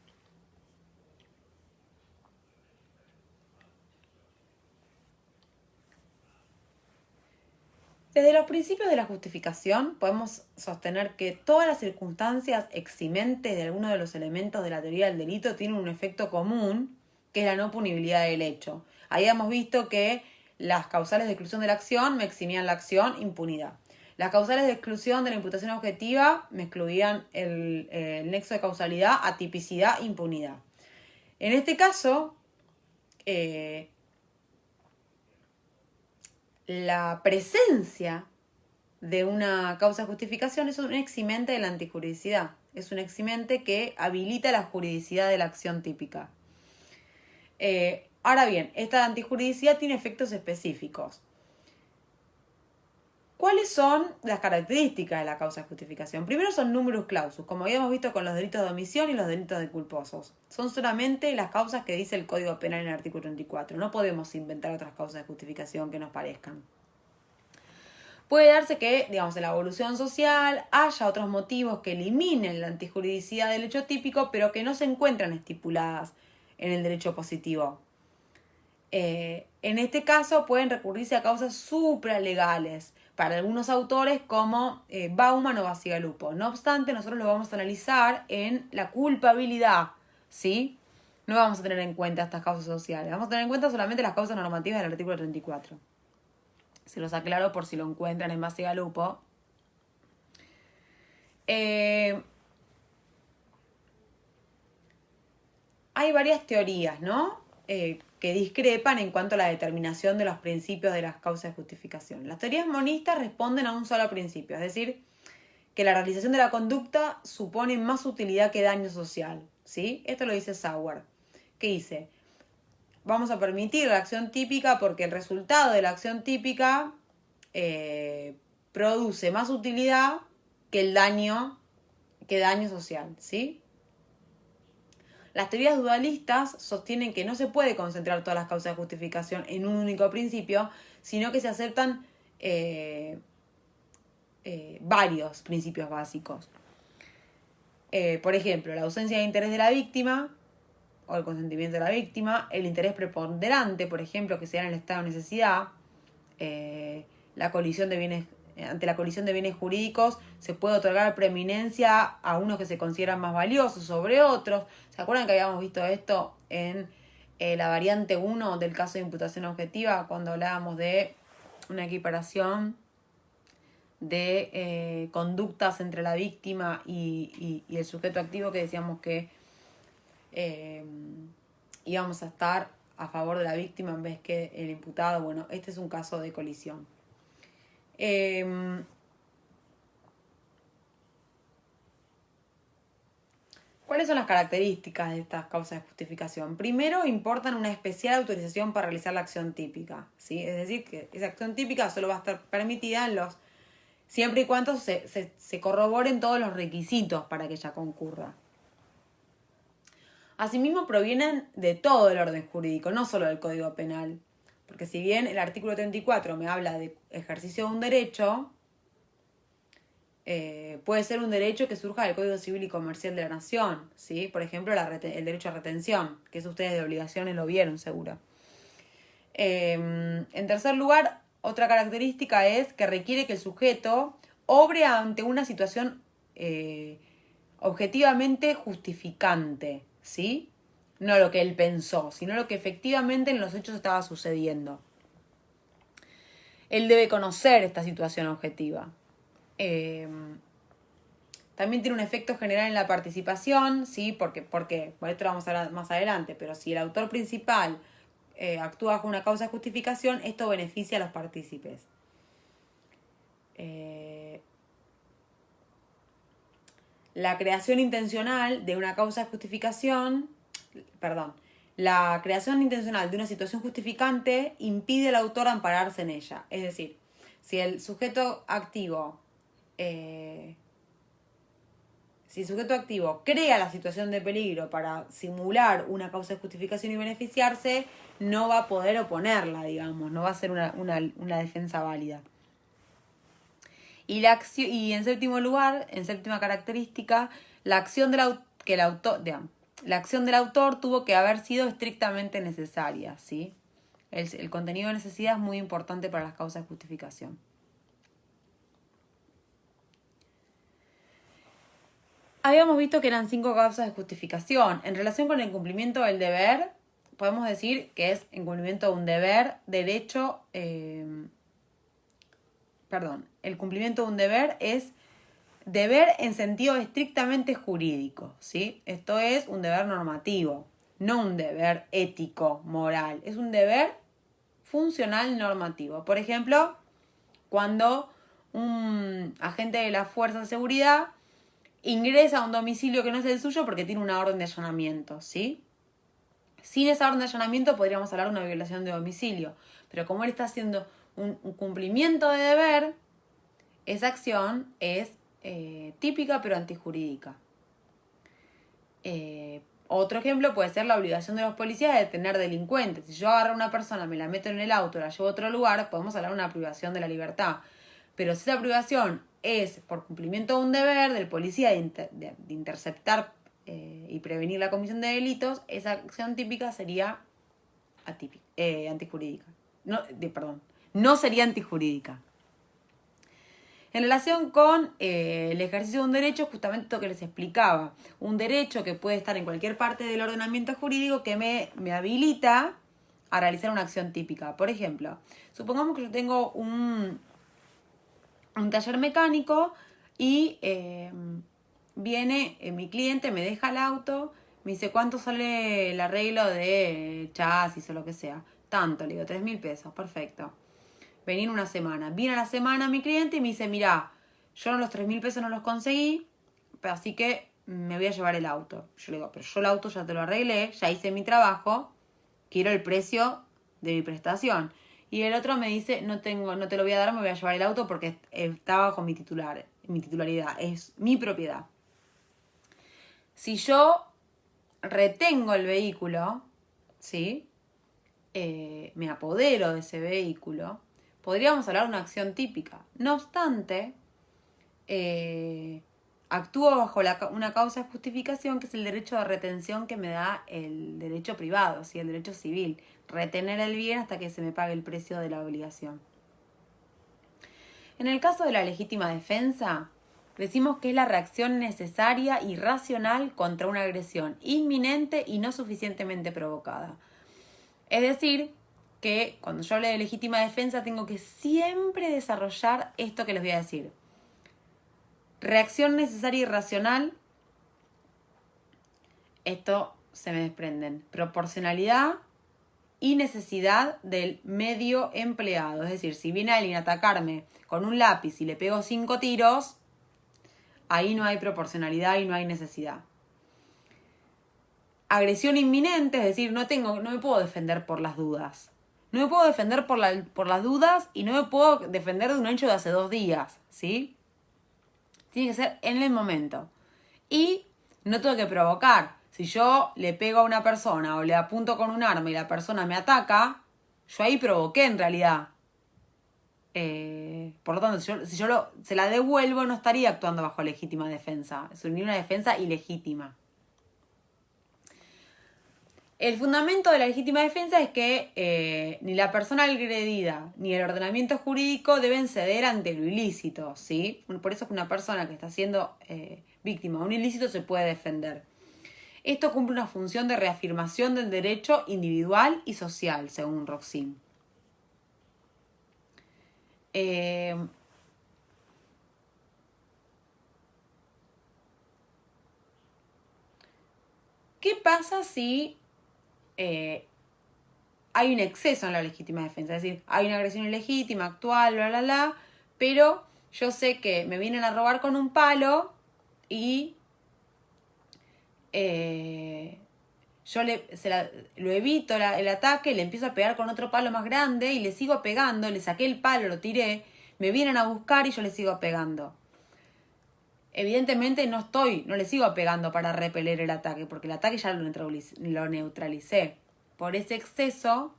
Desde los principios de la justificación podemos sostener que todas las circunstancias eximentes de alguno de los elementos de la teoría del delito tienen un efecto común, que es la no punibilidad del hecho. Ahí hemos visto que las causales de exclusión de la acción me eximían la acción, impunidad. Las causales de exclusión de la imputación objetiva me excluían el nexo de causalidad, atipicidad, impunidad. En este caso, la presencia de una causa de justificación es un eximente de la antijuridicidad. Es un eximente que habilita la juridicidad de la acción típica. Ahora bien, esta antijuridicidad tiene efectos específicos. ¿Cuáles son las características de la causa de justificación? Primero son numerus clausus, como habíamos visto con los delitos de omisión y los delitos de culposos. Son solamente las causas que dice el Código Penal en el artículo 34. No podemos inventar otras causas de justificación que nos parezcan. Puede darse que, digamos, en la evolución social haya otros motivos que eliminen la antijuridicidad del hecho típico, pero que no se encuentran estipuladas en el derecho positivo. En este caso pueden recurrirse a causas supralegales para algunos autores como Bauman o Bacigalupo. No obstante, nosotros lo vamos a analizar en la culpabilidad, ¿sí? No vamos a tener en cuenta estas causas sociales. Vamos a tener en cuenta solamente las causas normativas del artículo 34. Se los aclaro por si lo encuentran en Bacigalupo. Hay varias teorías, ¿no? Que discrepan en cuanto a la determinación de los principios de las causas de justificación. Las teorías monistas responden a un solo principio, es decir, que la realización de la conducta supone más utilidad que daño social, ¿sí? Esto lo dice Sauer, que dice, vamos a permitir la acción típica porque el resultado de la acción típica produce más utilidad que daño social, ¿sí? Las teorías dualistas sostienen que no se puede concentrar todas las causas de justificación en un único principio, sino que se aceptan varios principios básicos. Por ejemplo, la ausencia de interés de la víctima o el consentimiento de la víctima, el interés preponderante, por ejemplo, que se da en el estado de necesidad, la colisión de bienes. Ante la colisión de bienes jurídicos se puede otorgar preeminencia a unos que se consideran más valiosos sobre otros. ¿Se acuerdan que habíamos visto esto en la variante 1 del caso de imputación objetiva cuando hablábamos de una equiparación de conductas entre la víctima y el sujeto activo, que decíamos que íbamos a estar a favor de la víctima en vez que el imputado? Bueno, este es un caso de colisión. ¿Cuáles son las características de estas causas de justificación? Primero, importan una especial autorización para realizar la acción típica, ¿sí? Es decir, que esa acción típica solo va a estar permitida siempre y cuando se corroboren todos los requisitos para que ella concurra. Asimismo, provienen de todo el orden jurídico, no solo del Código Penal. Porque si bien el artículo 34 me habla de ejercicio de un derecho, puede ser un derecho que surja del Código Civil y Comercial de la Nación, ¿sí? Por ejemplo, el derecho a retención, que eso ustedes de obligaciones lo vieron seguro. En tercer lugar, otra característica es que requiere que el sujeto obre ante una situación objetivamente justificante, ¿sí? No lo que él pensó, sino lo que efectivamente en los hechos estaba sucediendo. Él debe conocer esta situación objetiva. También tiene un efecto general en la participación, ¿sí? Porque por esto lo vamos a hablar más adelante, pero si el autor principal actúa con una causa de justificación, esto beneficia a los partícipes. La creación intencional de una causa de justificación, la creación intencional de una situación justificante impide al autor ampararse en ella. Es decir, si el sujeto activo crea la situación de peligro para simular una causa de justificación y beneficiarse, no va a poder oponerla, digamos, no va a ser una defensa válida. Y en séptimo lugar, en séptima característica, la acción del autor tuvo que haber sido estrictamente necesaria, ¿sí? El contenido de necesidad es muy importante para las causas de justificación. Habíamos visto que eran 5 causas de justificación. En relación con el cumplimiento del deber, podemos decir que es incumplimiento de un deber, derecho... el cumplimiento de un deber es deber en sentido estrictamente jurídico, ¿sí? Esto es un deber normativo, no un deber ético, moral. Es un deber funcional normativo. Por ejemplo, cuando un agente de la fuerza de seguridad ingresa a un domicilio que no es el suyo porque tiene una orden de allanamiento, ¿sí? Sin esa orden de allanamiento podríamos hablar de una violación de domicilio. Pero como él está haciendo un cumplimiento de deber, esa acción es típica pero antijurídica. Otro ejemplo puede ser la obligación de los policías de detener delincuentes. Si yo agarro a una persona, me la meto en el auto, la llevo a otro lugar, podemos hablar de una privación de la libertad. Pero si esa privación es por cumplimiento de un deber del policía de interceptar y prevenir la comisión de delitos, esa acción típica sería antijurídica. No sería antijurídica. En relación con el ejercicio de un derecho, justamente esto que les explicaba, un derecho que puede estar en cualquier parte del ordenamiento jurídico que me habilita a realizar una acción típica. Por ejemplo, supongamos que yo tengo un taller mecánico y viene mi cliente, me deja el auto, me dice cuánto sale el arreglo de chasis o lo que sea. Tanto, le digo, 3.000 pesos, perfecto. Vení en una semana. Viene a la semana mi cliente y me dice, mirá, yo los 3.000 pesos no los conseguí, así que me voy a llevar el auto. Yo le digo, pero yo el auto ya te lo arreglé, ya hice mi trabajo, quiero el precio de mi prestación. Y el otro me dice, no te lo voy a dar, me voy a llevar el auto porque está bajo mi titularidad, es mi propiedad. Si yo retengo el vehículo, ¿sí? Me apodero de ese vehículo, podríamos hablar de una acción típica. No obstante, actúo bajo una causa de justificación que es el derecho de retención que me da el derecho privado, ¿sí? El derecho civil. Retener el bien hasta que se me pague el precio de la obligación. En el caso de la legítima defensa, decimos que es la reacción necesaria y racional contra una agresión inminente y no suficientemente provocada. Es decir, que cuando yo hable de legítima defensa tengo que siempre desarrollar esto que les voy a decir. Reacción necesaria y racional, esto se me desprenden. Proporcionalidad y necesidad del medio empleado. Es decir, si viene alguien a atacarme con un lápiz y le pego 5 tiros, ahí no hay proporcionalidad y no hay necesidad. Agresión inminente, es decir, no me puedo defender por las dudas. No me puedo defender por las dudas y no me puedo defender de un hecho de hace 2 días, ¿sí? Tiene que ser en el momento. Y no tengo que provocar. Si yo le pego a una persona o le apunto con un arma y la persona me ataca, yo ahí provoqué en realidad. Por lo tanto, si yo se la devuelvo, no estaría actuando bajo legítima defensa. Es una defensa ilegítima. El fundamento de la legítima defensa es que ni la persona agredida ni el ordenamiento jurídico deben ceder ante lo ilícito, ¿sí? Por eso es que una persona que está siendo víctima de un ilícito se puede defender. Esto cumple una función de reafirmación del derecho individual y social, según Roxin. ¿Qué pasa si hay un exceso en la legítima defensa? Es decir, hay una agresión ilegítima, actual, bla, bla, bla, pero yo sé que me vienen a robar con un palo y yo lo evito el ataque, le empiezo a pegar con otro palo más grande y le sigo pegando, le saqué el palo, lo tiré, me vienen a buscar y yo le sigo pegando. Evidentemente no le sigo pegando para repeler el ataque, porque el ataque ya lo neutralicé. Por ese exceso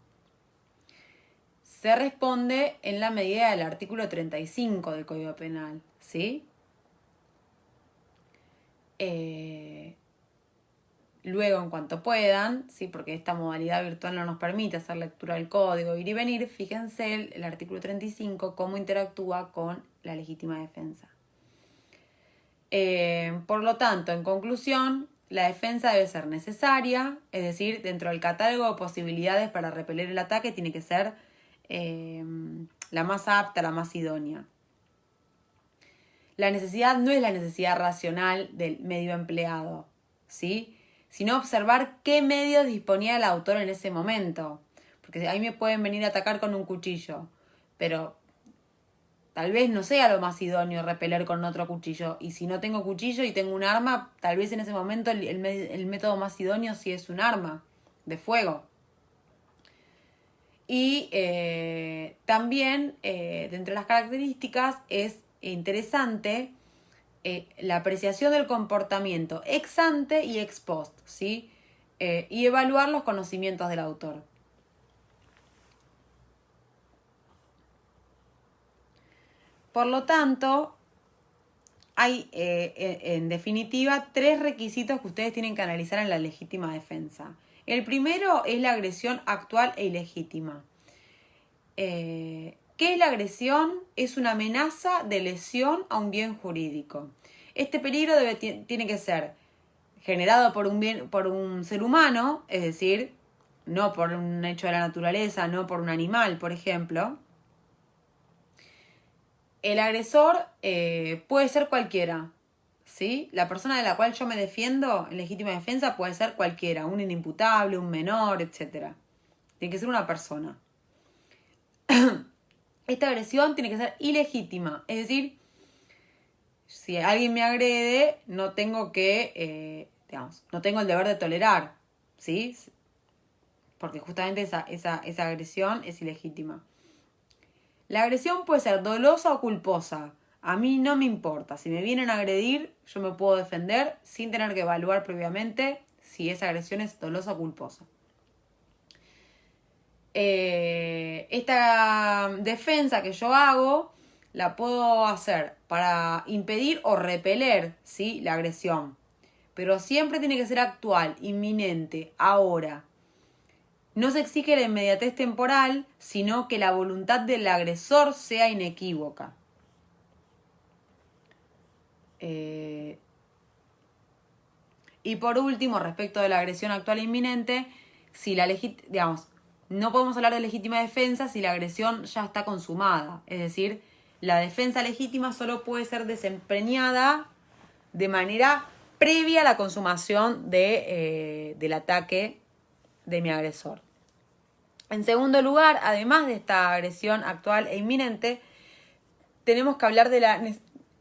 se responde en la medida del artículo 35 del Código Penal, ¿sí? Luego, en cuanto puedan, ¿sí? Porque esta modalidad virtual no nos permite hacer lectura del código, ir y venir, fíjense el artículo 35, cómo interactúa con la legítima defensa. Por lo tanto, en conclusión, la defensa debe ser necesaria, es decir, dentro del catálogo de posibilidades para repeler el ataque tiene que ser la más apta, la más idónea. La necesidad no es la necesidad racional del medio empleado, ¿sí? Sino observar qué medios disponía el autor en ese momento. Porque ahí me pueden venir a atacar con un cuchillo, pero tal vez no sea lo más idóneo repeler con otro cuchillo. Y si no tengo cuchillo y tengo un arma, tal vez en ese momento el método más idóneo sí es un arma de fuego. Y también, dentro de las características, es interesante la apreciación del comportamiento ex ante y ex post, ¿sí? Y evaluar los conocimientos del autor. Por lo tanto, hay, en definitiva, 3 requisitos que ustedes tienen que analizar en la legítima defensa. El primero es la agresión actual e ilegítima. ¿Qué es la agresión? Es una amenaza de lesión a un bien jurídico. Este peligro tiene que ser generado por un ser humano, es decir, no por un hecho de la naturaleza, no por un animal, por ejemplo. El agresor puede ser cualquiera, ¿sí? La persona de la cual yo me defiendo en legítima defensa puede ser cualquiera, un inimputable, un menor, etc. Tiene que ser una persona. Esta agresión tiene que ser ilegítima, es decir, si alguien me agrede, no tengo no tengo el deber de tolerar, ¿sí? Porque justamente esa agresión es ilegítima. La agresión puede ser dolosa o culposa. A mí no me importa. Si me vienen a agredir, yo me puedo defender sin tener que evaluar previamente si esa agresión es dolosa o culposa. Esta defensa que yo hago la puedo hacer para impedir o repeler, ¿sí? La agresión. Pero siempre tiene que ser actual, inminente, ahora. No se exige la inmediatez temporal, sino que la voluntad del agresor sea inequívoca. Y por último, respecto de la agresión actual e inminente, si no podemos hablar de legítima defensa si la agresión ya está consumada. Es decir, la defensa legítima solo puede ser desempeñada de manera previa a la consumación del ataque de mi agresor. En segundo lugar, además de esta agresión actual e inminente, tenemos que hablar de la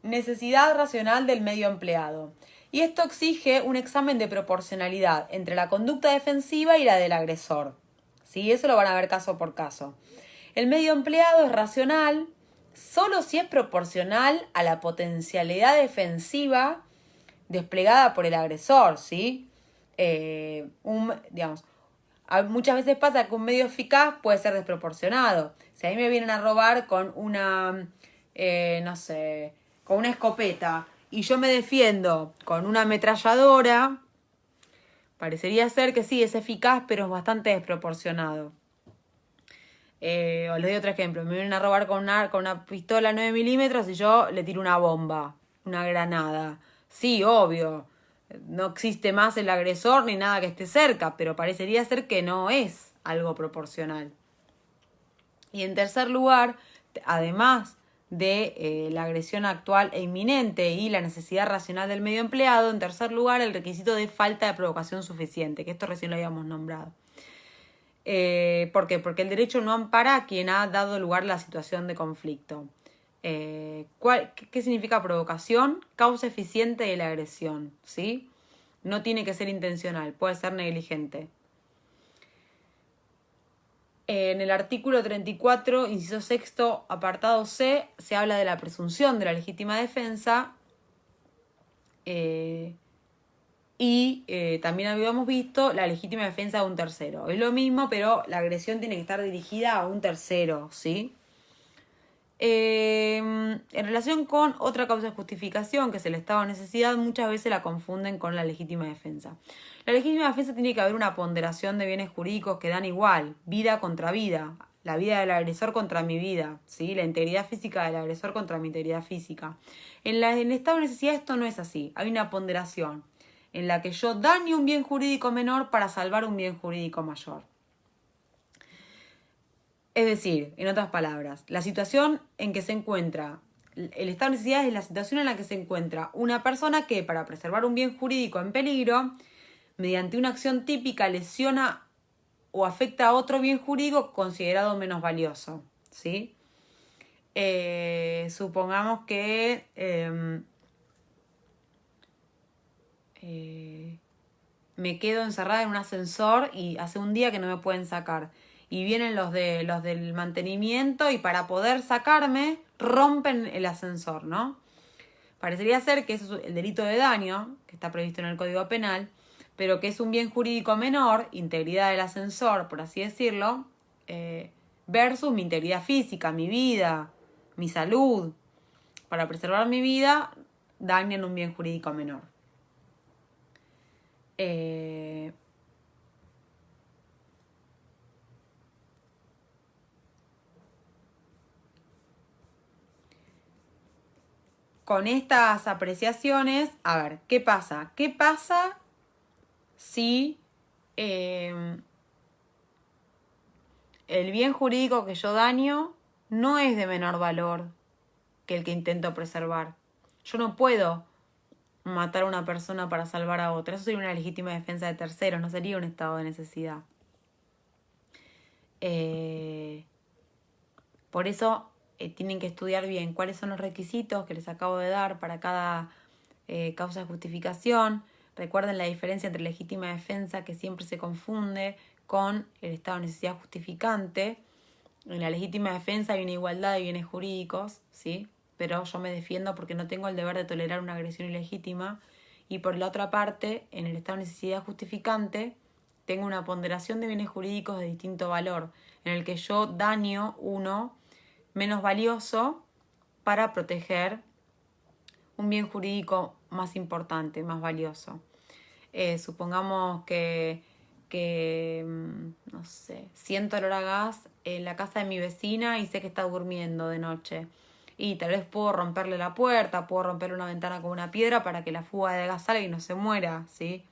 necesidad racional del medio empleado. Y esto exige un examen de proporcionalidad entre la conducta defensiva y la del agresor. ¿Sí? Eso lo van a ver caso por caso. El medio empleado es racional solo si es proporcional a la potencialidad defensiva desplegada por el agresor, ¿sí? Muchas veces pasa que un medio eficaz puede ser desproporcionado. Si a mí me vienen a robar con con una escopeta y yo me defiendo con una ametralladora, parecería ser que sí, es eficaz, pero es bastante desproporcionado. Les doy otro ejemplo. Me vienen a robar con una pistola 9 milímetros y yo le tiro una bomba, una granada. Sí, obvio. No existe más el agresor ni nada que esté cerca, pero parecería ser que no es algo proporcional. Y en tercer lugar, además de la agresión actual e inminente y la necesidad racional del medio empleado. En tercer lugar, el requisito de falta de provocación suficiente, que esto recién lo habíamos nombrado. ¿Por qué? Porque el derecho no ampara a quien ha dado lugar a la situación de conflicto. ¿Qué significa provocación? Causa eficiente de la agresión, ¿sí? No tiene que ser intencional, puede ser negligente. En el artículo 34, inciso sexto, apartado C, se habla de la presunción de la legítima defensa y también habíamos visto la legítima defensa de un tercero. Es lo mismo, pero la agresión tiene que estar dirigida a un tercero, ¿sí? En relación con otra causa de justificación, que es el estado de necesidad, muchas veces la confunden con la legítima defensa. La legítima defensa tiene que haber una ponderación de bienes jurídicos que dan igual, vida contra vida, la vida del agresor contra mi vida, ¿sí? La integridad física del agresor contra mi integridad física. En el estado de necesidad esto no es así, hay una ponderación en la que yo daño un bien jurídico menor para salvar un bien jurídico mayor. Es decir, en otras palabras, la situación en que se encuentra, el estado de necesidad es la situación en la que se encuentra una persona que, para preservar un bien jurídico en peligro, mediante una acción típica lesiona o afecta a otro bien jurídico considerado menos valioso, ¿sí? Supongamos que me quedo encerrada en un ascensor y hace un día que no me pueden sacar. Y vienen los del mantenimiento y para poder sacarme rompen el ascensor, ¿no? Parecería ser que eso es el delito de daño, que está previsto en el Código Penal, pero que es un bien jurídico menor, integridad del ascensor, por así decirlo, versus mi integridad física, mi vida, mi salud. Para preservar mi vida, dañan un bien jurídico menor. Con estas apreciaciones, a ver, ¿qué pasa? ¿Qué pasa si el bien jurídico que yo daño no es de menor valor que el que intento preservar? Yo no puedo matar a una persona para salvar a otra. Eso sería una legítima defensa de terceros, no sería un estado de necesidad. Por eso tienen que estudiar bien cuáles son los requisitos que les acabo de dar para cada causa de justificación. Recuerden la diferencia entre legítima defensa, que siempre se confunde con el estado de necesidad justificante. En la legítima defensa hay una igualdad de bienes jurídicos, ¿sí? Pero yo me defiendo porque no tengo el deber de tolerar una agresión ilegítima. Y por la otra parte, en el estado de necesidad justificante, tengo una ponderación de bienes jurídicos de distinto valor, en el que yo daño uno menos valioso para proteger un bien jurídico más importante, más valioso. Supongamos que, no sé, siento olor a gas en la casa de mi vecina y sé que está durmiendo de noche. Y tal vez puedo romperle la puerta, puedo romperle una ventana con una piedra para que la fuga de gas salga y no se muera, ¿sí?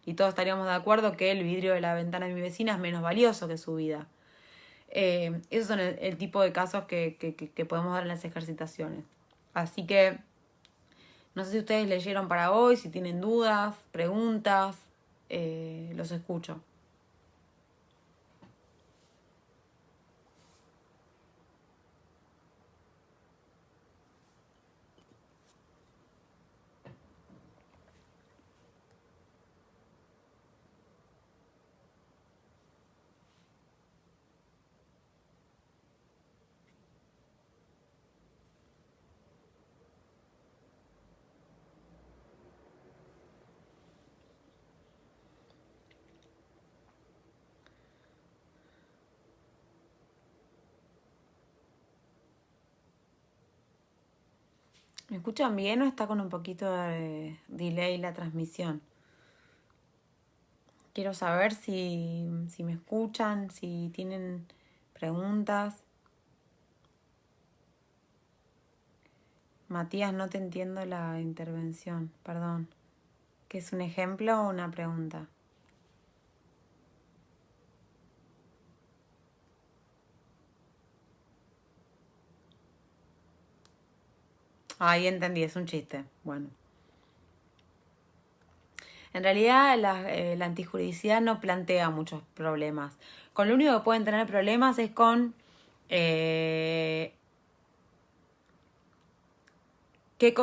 Y todos estaríamos de acuerdo que el vidrio de la ventana de mi vecina es menos valioso que su vida. Esos son el tipo de casos que podemos dar en las ejercitaciones. Así que no sé si ustedes leyeron para hoy, si tienen dudas, preguntas, los escucho. ¿Me escuchan bien o está con un poquito de delay la transmisión? Quiero saber si me escuchan, si tienen preguntas. Matías, no te entiendo la intervención, perdón. ¿Qué es un ejemplo o una pregunta? Ahí entendí, es un chiste. Bueno. En realidad la antijuridicidad no plantea muchos problemas. Con lo único que pueden tener problemas es con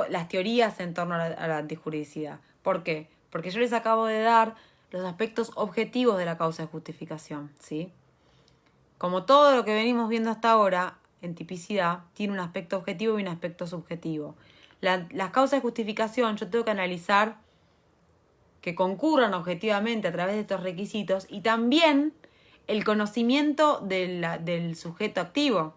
las teorías en torno a la antijuridicidad. ¿Por qué? Porque yo les acabo de dar los aspectos objetivos de la causa de justificación, ¿sí? Como todo lo que venimos viendo hasta ahora en tipicidad, tiene un aspecto objetivo y un aspecto subjetivo. Las causas de justificación yo tengo que analizar que concurran objetivamente a través de estos requisitos y también el conocimiento del sujeto activo.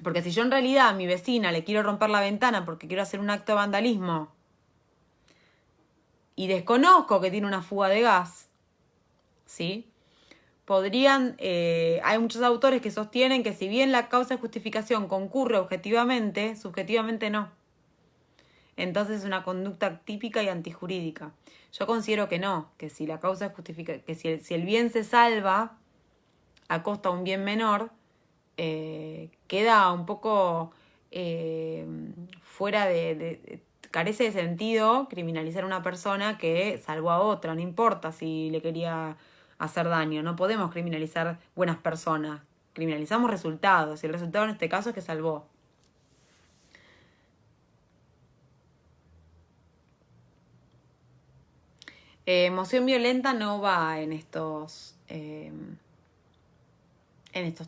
Porque si yo en realidad a mi vecina le quiero romper la ventana porque quiero hacer un acto de vandalismo y desconozco que tiene una fuga de gas, ¿sí? Hay muchos autores que sostienen que si bien la causa de justificación concurre objetivamente, subjetivamente no. Entonces es una conducta típica y antijurídica. Yo considero que no, que si la causa justifica, que si el bien se salva a costa de un bien menor, queda un poco fuera carece de sentido criminalizar a una persona que salvó a otra, no importa si le quería hacer daño, no podemos criminalizar buenas personas, criminalizamos resultados, y el resultado en este caso es que salvó. Emoción violenta no va en estos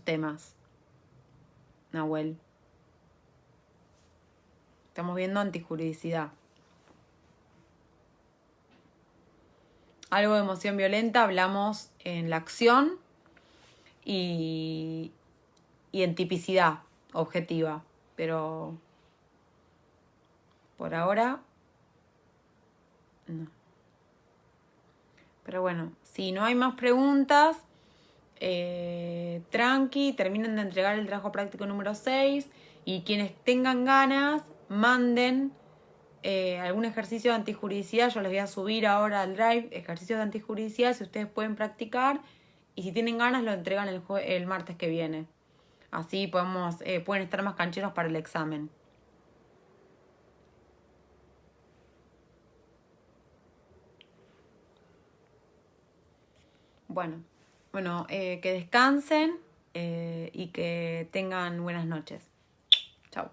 temas, Nahuel. Estamos viendo antijuridicidad. Algo de emoción violenta hablamos en la acción y en tipicidad objetiva. Pero por ahora no. Pero bueno, si no hay más preguntas, tranqui, terminen de entregar el trabajo práctico número 6 y quienes tengan ganas, manden algún ejercicio de antijuridicidad. Yo les voy a subir ahora al Drive ejercicios de antijuridicidad si ustedes pueden practicar y si tienen ganas lo entregan el martes que viene. Así pueden estar más cancheros para el examen. Bueno, que descansen y que tengan buenas noches. Chao.